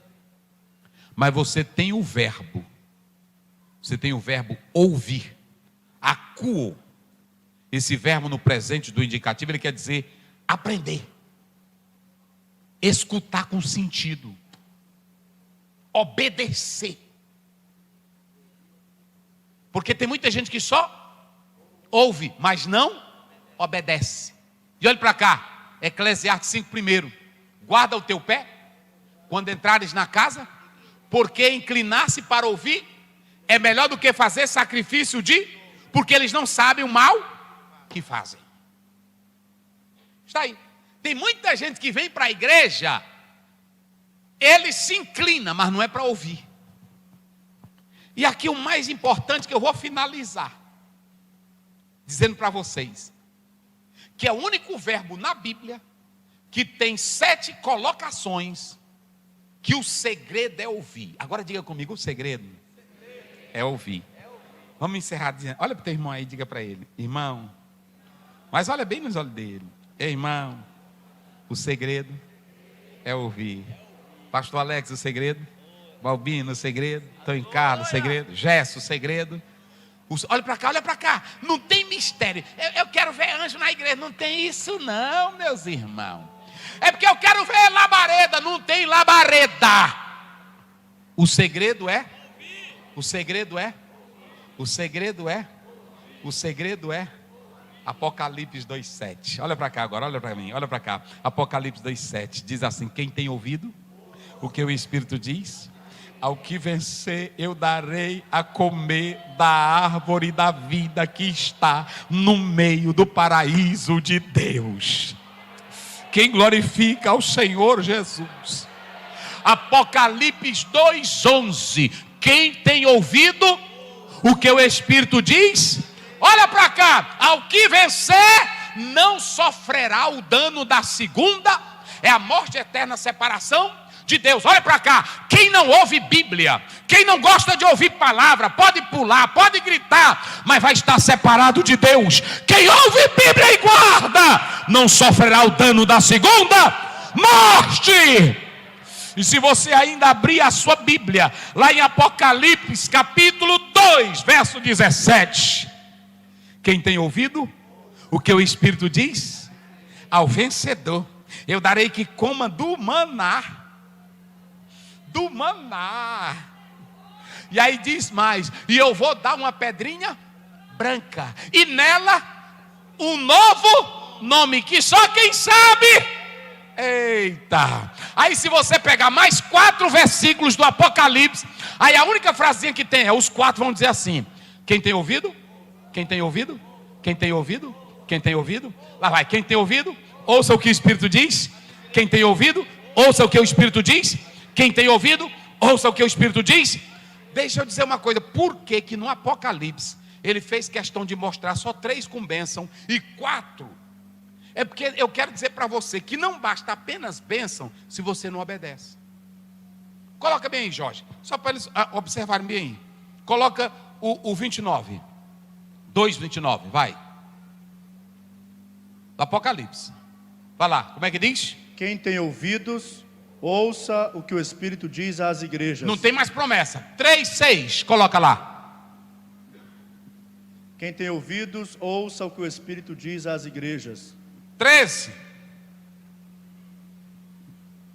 Mas você tem o verbo. Você tem o verbo ouvir. Acuo. Esse verbo no presente do indicativo, ele quer dizer aprender. Escutar com sentido. Obedecer. Porque tem muita gente que só ouve, mas não obedece. E olha para cá. Eclesiastes 5 primeiro. Guarda o teu pé quando entrares na casa, porque inclinar-se para ouvir é melhor do que fazer sacrifício porque eles não sabem o mal que fazem. Está aí. Tem muita gente que vem para a igreja, ele se inclina, mas não é para ouvir. E aqui o mais importante que eu vou finalizar, dizendo para vocês, que é o único verbo na Bíblia que tem 7 colocações, que o segredo é ouvir. Agora diga comigo, o segredo é ouvir. Vamos encerrar dizendo, olha para o teu irmão aí, diga para ele: irmão, mas olha bem nos olhos dele. Ei, irmão, o segredo é ouvir. Pastor Alex, o segredo. Balbino, o segredo. Tony Carlos, o segredo. Gesso, o segredo. Olha para cá, olha para cá. Não tem mistério. Eu quero ver anjo na igreja. Não tem isso não, meus irmãos. É porque eu quero ver labareda. Não tem labareda. O segredo é Apocalipse 2:7. Olha para cá agora, olha para mim, olha para cá. Apocalipse 2:7 diz assim: quem tem ouvido o que o Espírito diz, ao que vencer eu darei a comer da árvore da vida que está no meio do paraíso de Deus. Quem glorifica ao Senhor Jesus. Apocalipse 2:11. Quem tem ouvido o que o Espírito diz, olha para cá, ao que vencer, não sofrerá o dano da segunda, é a morte eterna, separação de Deus. Olha para cá, quem não ouve Bíblia, quem não gosta de ouvir palavra, pode pular, pode gritar, mas vai estar separado de Deus. Quem ouve Bíblia e guarda, não sofrerá o dano da segunda morte. E se você ainda abrir a sua Bíblia, lá em Apocalipse capítulo 2, verso 17, quem tem ouvido o que o Espírito diz, ao vencedor eu darei que coma do maná. Do maná. E aí diz mais: e eu vou dar uma pedrinha branca, e nela um novo nome, que só quem sabe. Eita. Aí se você pegar mais 4 versículos do Apocalipse, aí a única frasinha que tem é, os 4 vão dizer assim: quem tem ouvido? Quem tem ouvido? Quem tem ouvido? Quem tem ouvido? Lá vai, quem tem ouvido, ouça o que o Espírito diz. Quem tem ouvido, ouça o que o Espírito diz. Quem tem ouvido, ouça o que o Espírito diz. Deixa eu dizer uma coisa, por que que no Apocalipse ele fez questão de mostrar só 3 com bênção e 4? É porque eu quero dizer para você que não basta apenas bênção se você não obedece. Coloca bem aí, Jorge, só para eles observarem bem aí. Coloca o 29, 2:29, vai. Do Apocalipse. Vai lá, como é que diz? Quem tem ouvidos, ouça o que o Espírito diz às igrejas. Não tem mais promessa. 3:6, coloca lá. Quem tem ouvidos, ouça o que o Espírito diz às igrejas. 13.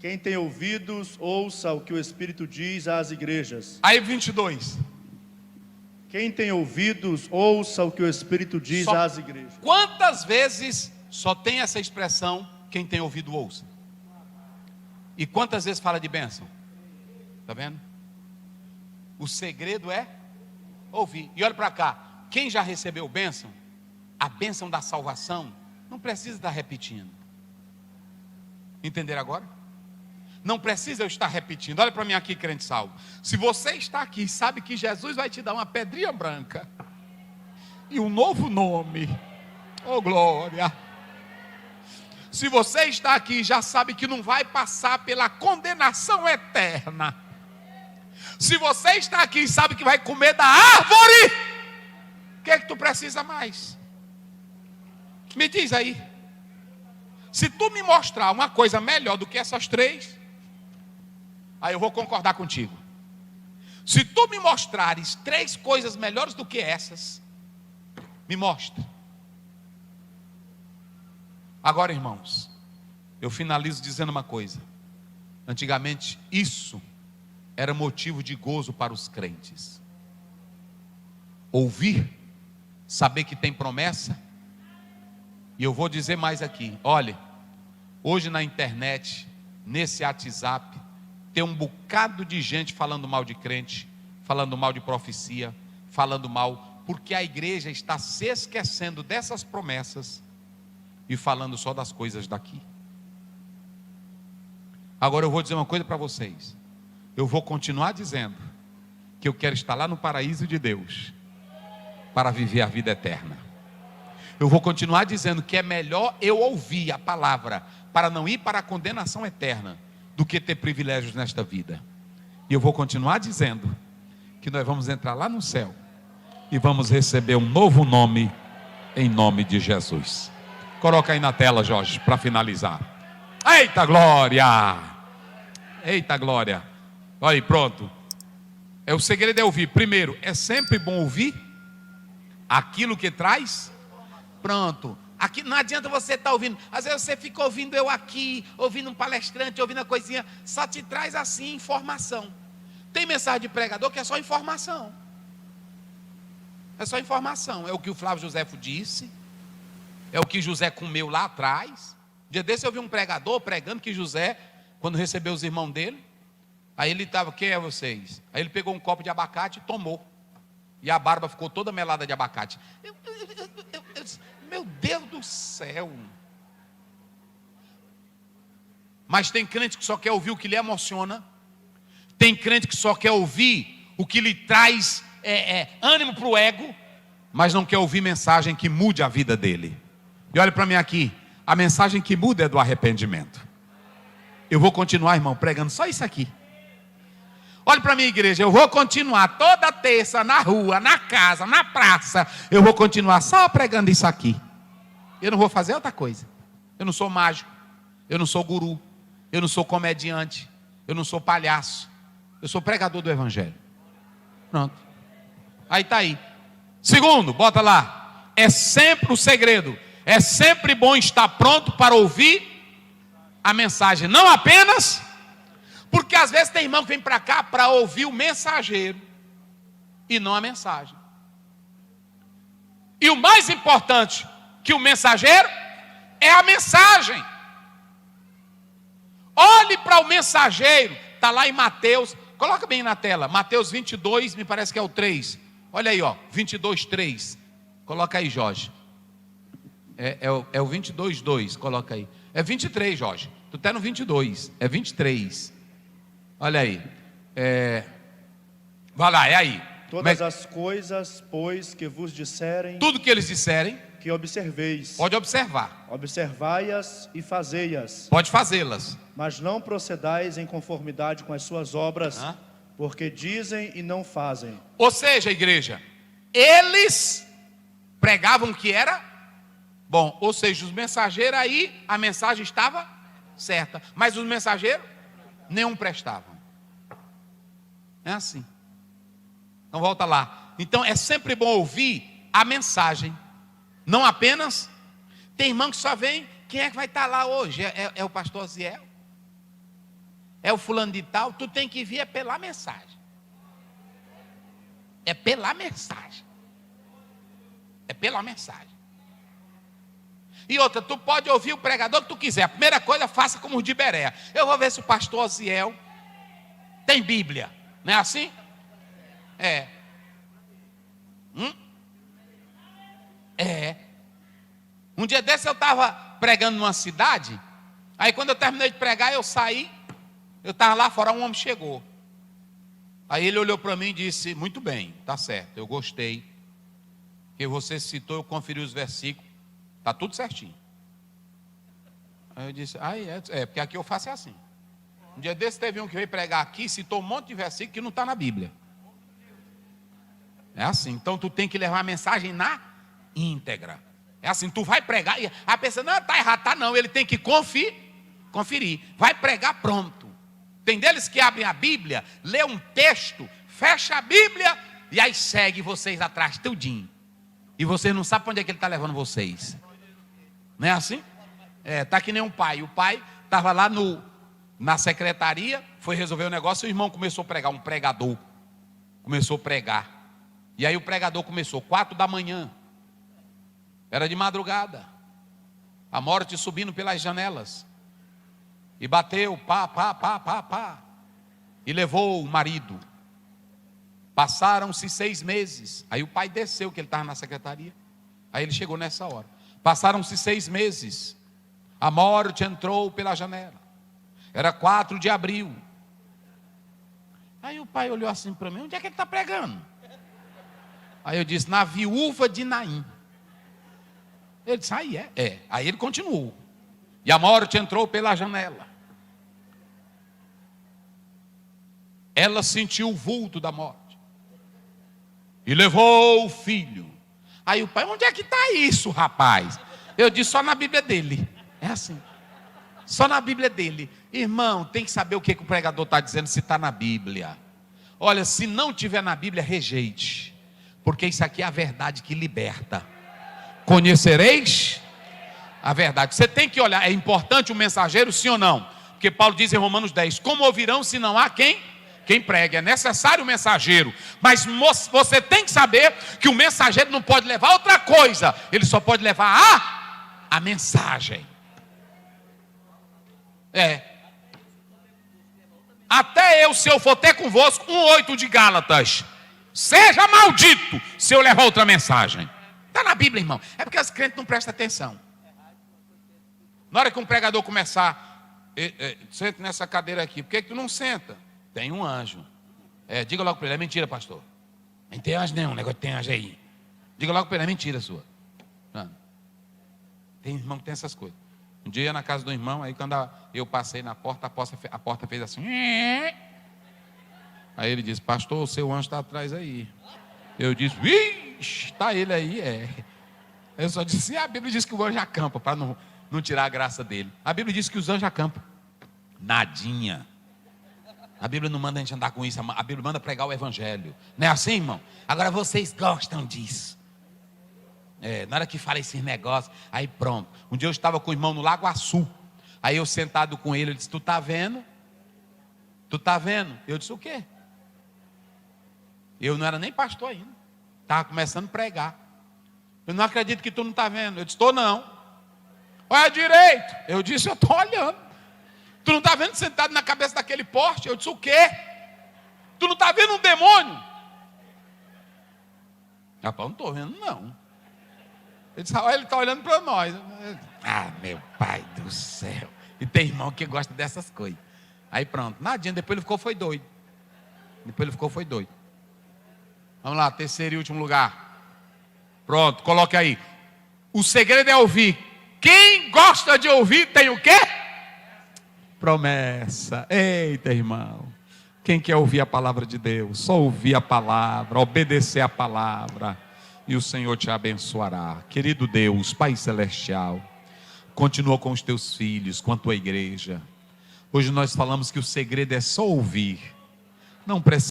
Quem tem ouvidos, ouça o que o Espírito diz às igrejas. Aí 22. Quem tem ouvidos, ouça o que o Espírito diz às igrejas. Quantas vezes só tem essa expressão, quem tem ouvido, ouça? E quantas vezes fala de bênção? Está vendo? O segredo é ouvir. E olha para cá, quem já recebeu bênção, a bênção da salvação, não precisa estar repetindo. Entenderam agora? Não precisa eu estar repetindo. Olha para mim aqui, crente salvo. Se você está aqui e sabe que Jesus vai te dar uma pedrinha branca e um novo nome, oh glória. Se você está aqui e já sabe que não vai passar pela condenação eterna, se você está aqui e sabe que vai comer da árvore, o que é que tu precisa mais? Me diz aí. Se tu me mostrar uma coisa melhor do que essas 3, aí eu vou concordar contigo. Se tu me mostrares 3 coisas melhores do que essas, me mostra. Agora, irmãos, eu finalizo dizendo uma coisa. Antigamente, isso era motivo de gozo para os crentes. Ouvir, saber que tem promessa. E eu vou dizer mais aqui. Olha, hoje na internet, nesse WhatsApp, tem um bocado de gente falando mal de crente, falando mal de profecia, falando mal, porque a igreja está se esquecendo dessas promessas e falando só das coisas daqui. Agora eu vou dizer uma coisa para vocês. Eu vou continuar dizendo que eu quero estar lá no paraíso de Deus para viver a vida eterna. Eu vou continuar dizendo que é melhor eu ouvir a palavra para não ir para a condenação eterna do que ter privilégios nesta vida. E eu vou continuar dizendo que nós vamos entrar lá no céu e vamos receber um novo nome em nome de Jesus. Coloca aí na tela, Jorge, para finalizar. Eita glória! Eita glória! Olha aí, pronto. O segredo é ouvir. Primeiro, é sempre bom ouvir aquilo que traz. Pronto. Aqui não adianta você estar ouvindo. Às vezes você fica ouvindo eu aqui, ouvindo um palestrante, ouvindo a coisinha, só te traz assim informação. Tem mensagem de pregador que é só informação. É só informação. É o que o Flávio Josefo disse. É o que José comeu lá atrás. Dia desse eu vi um pregador pregando que José, quando recebeu os irmãos dele, aí ele estava, quem é vocês? Aí ele pegou um copo de abacate e tomou. E a barba ficou toda melada de abacate. Eu disse, meu Deus do céu. Mas tem crente que só quer ouvir o que lhe emociona. Tem crente que só quer ouvir o que lhe traz ânimo para o ego. mas não quer ouvir mensagem que mude a vida dele. E olha para mim aqui, a mensagem que muda é do arrependimento. Eu vou continuar, irmão, pregando só isso aqui. Olha para mim, igreja, eu vou continuar toda terça na rua, na casa, na praça. Eu vou continuar só pregando isso aqui. Eu não vou fazer outra coisa. Eu não sou mágico, eu não sou guru, eu não sou comediante, eu não sou palhaço. Eu sou pregador do evangelho. Pronto. Aí está aí. Segundo, bota lá. É sempre o segredo. É sempre bom estar pronto para ouvir a mensagem. Não apenas... Porque às vezes tem irmão que vem para cá para ouvir o mensageiro e não a mensagem. E o mais importante que o mensageiro é a mensagem. Olhe para o mensageiro, está lá em Mateus, coloca bem na tela, Mateus 22, me parece que é o 3. Olha aí, ó, 22, 3. Coloca aí, Jorge. É o 22, 2, coloca aí. É 23, Jorge. Tu está no 22, é 23. Olha aí, vai lá, é aí. Todas as coisas, pois, que vos disserem, tudo que eles disserem, que observeis. Pode observar. Observai-as e fazei-as. Pode fazê-las. Mas não procedais em conformidade com as suas obras, porque dizem e não fazem. Ou seja, igreja, eles pregavam que era bom. Ou seja, os mensageiros aí, a mensagem estava certa. Mas os mensageiros nenhum prestavam. É assim. Então volta lá. Então é sempre bom ouvir a mensagem. Não apenas. Tem irmão que só vem. Quem é que vai estar lá hoje? É o pastor Ziel? É o fulano de tal? Tu tem que vir pela mensagem. É pela mensagem. É pela mensagem. E outra, tu pode ouvir o pregador que tu quiser. A primeira coisa, faça como os de Berea. Eu vou ver se o pastor Oziel tem Bíblia. Não é assim? É. Um dia desse eu estava pregando numa cidade. Aí quando eu terminei de pregar, eu saí. Eu estava lá fora, um homem chegou. Aí ele olhou para mim e disse: muito bem, tá certo, eu gostei. Que você citou, eu conferi os versículos. Está tudo certinho. Aí eu disse, porque aqui eu faço assim. Um dia desse teve um que veio pregar aqui, citou um monte de versículo que não está na Bíblia. É assim, então tu tem que levar a mensagem na íntegra. É assim, tu vai pregar e a pessoa, não, está errado, tá não, ele tem que conferir. Vai pregar pronto. Tem deles que abrem a Bíblia, lê um texto, fecha a Bíblia e aí segue vocês atrás, tudinho. E vocês não sabem para onde é que ele está levando vocês. Não é assim? Tá que nem um pai. O pai estava lá na secretaria, foi resolver o negócio, e o irmão começou a pregar, um pregador. Começou a pregar. E aí o pregador começou, 4 da manhã. Era de madrugada. A morte subindo pelas janelas. E bateu, pá. E levou o marido. Passaram-se 6 meses. Aí o pai desceu, que ele estava na secretaria. Aí ele chegou nessa hora. Passaram-se 6 meses. A morte entrou pela janela. Era 4 de abril. Aí o pai olhou assim para mim: onde é que ele está pregando? Aí eu disse: na viúva de Naim. Ele disse: aí é. Aí ele continuou. E a morte entrou pela janela. Ela sentiu o vulto da morte. E levou o filho. Aí o pai: onde é que está isso, rapaz? Eu disse: só na Bíblia dele. É assim. Só na Bíblia dele. Irmão, tem que saber o que o pregador está dizendo, se está na Bíblia. Olha, se não tiver na Bíblia, rejeite. Porque isso aqui é a verdade que liberta. Conhecereis a verdade. Você tem que olhar, é importante o mensageiro, sim ou não? Porque Paulo diz em Romanos 10, como ouvirão se não há quem pregue? É necessário o mensageiro. Mas você tem que saber que o mensageiro não pode levar outra coisa. Ele só pode levar a mensagem. Até eu, se eu for ter convosco, 1:8 de Gálatas, seja maldito se eu levar outra mensagem. Está na Bíblia, irmão. É porque os crentes não prestam atenção. Na hora que um pregador começar, senta nessa cadeira aqui, por que tu não senta? Tem um anjo. Diga logo para ele: é mentira, pastor. Não tem anjo nenhum, negócio tem anjo aí. Diga logo para ele, é mentira sua. Não. Tem irmão que tem essas coisas. Um dia eu ia na casa do irmão, aí quando eu passei na porta, a porta fez assim. Aí ele disse, pastor, o seu anjo está atrás aí. Eu disse, vixe, está ele aí, é. Eu só disse, a Bíblia diz que o anjo acampa, para não tirar a graça dele. A Bíblia diz que os anjos acampam. Nadinha. A Bíblia não manda a gente andar com isso, a Bíblia manda pregar o evangelho. Não é assim, irmão? Agora vocês gostam disso. Na hora que fala esses negócios, aí pronto. Um dia eu estava com o irmão no Lago Açu. Aí eu sentado com ele, ele disse, tu tá vendo? Tu tá vendo? Eu disse, o quê? Eu não era nem pastor ainda. Estava começando a pregar. Eu não acredito que tu não está vendo. Eu disse, estou não. Olha direito. Eu disse, eu estou olhando. Tu não está vendo sentado na cabeça daquele poste? Eu disse, o quê? Tu não está vendo um demônio? Rapaz, não estou vendo não. Ele disse, olha, ele está olhando para nós. Ah, meu pai do céu. E tem irmão que gosta dessas coisas. Aí pronto, nadinha, depois ele foi doido. Vamos lá, terceiro e último lugar. Pronto, coloque aí. O segredo é ouvir. Quem gosta de ouvir tem o quê? Promessa. Eita, irmão. Quem quer ouvir a palavra de Deus? Só ouvir a palavra, obedecer a palavra, e o Senhor te abençoará. Querido Deus, Pai Celestial, continua com os teus filhos, com a tua igreja. Hoje nós falamos que o segredo é só ouvir. Não precisa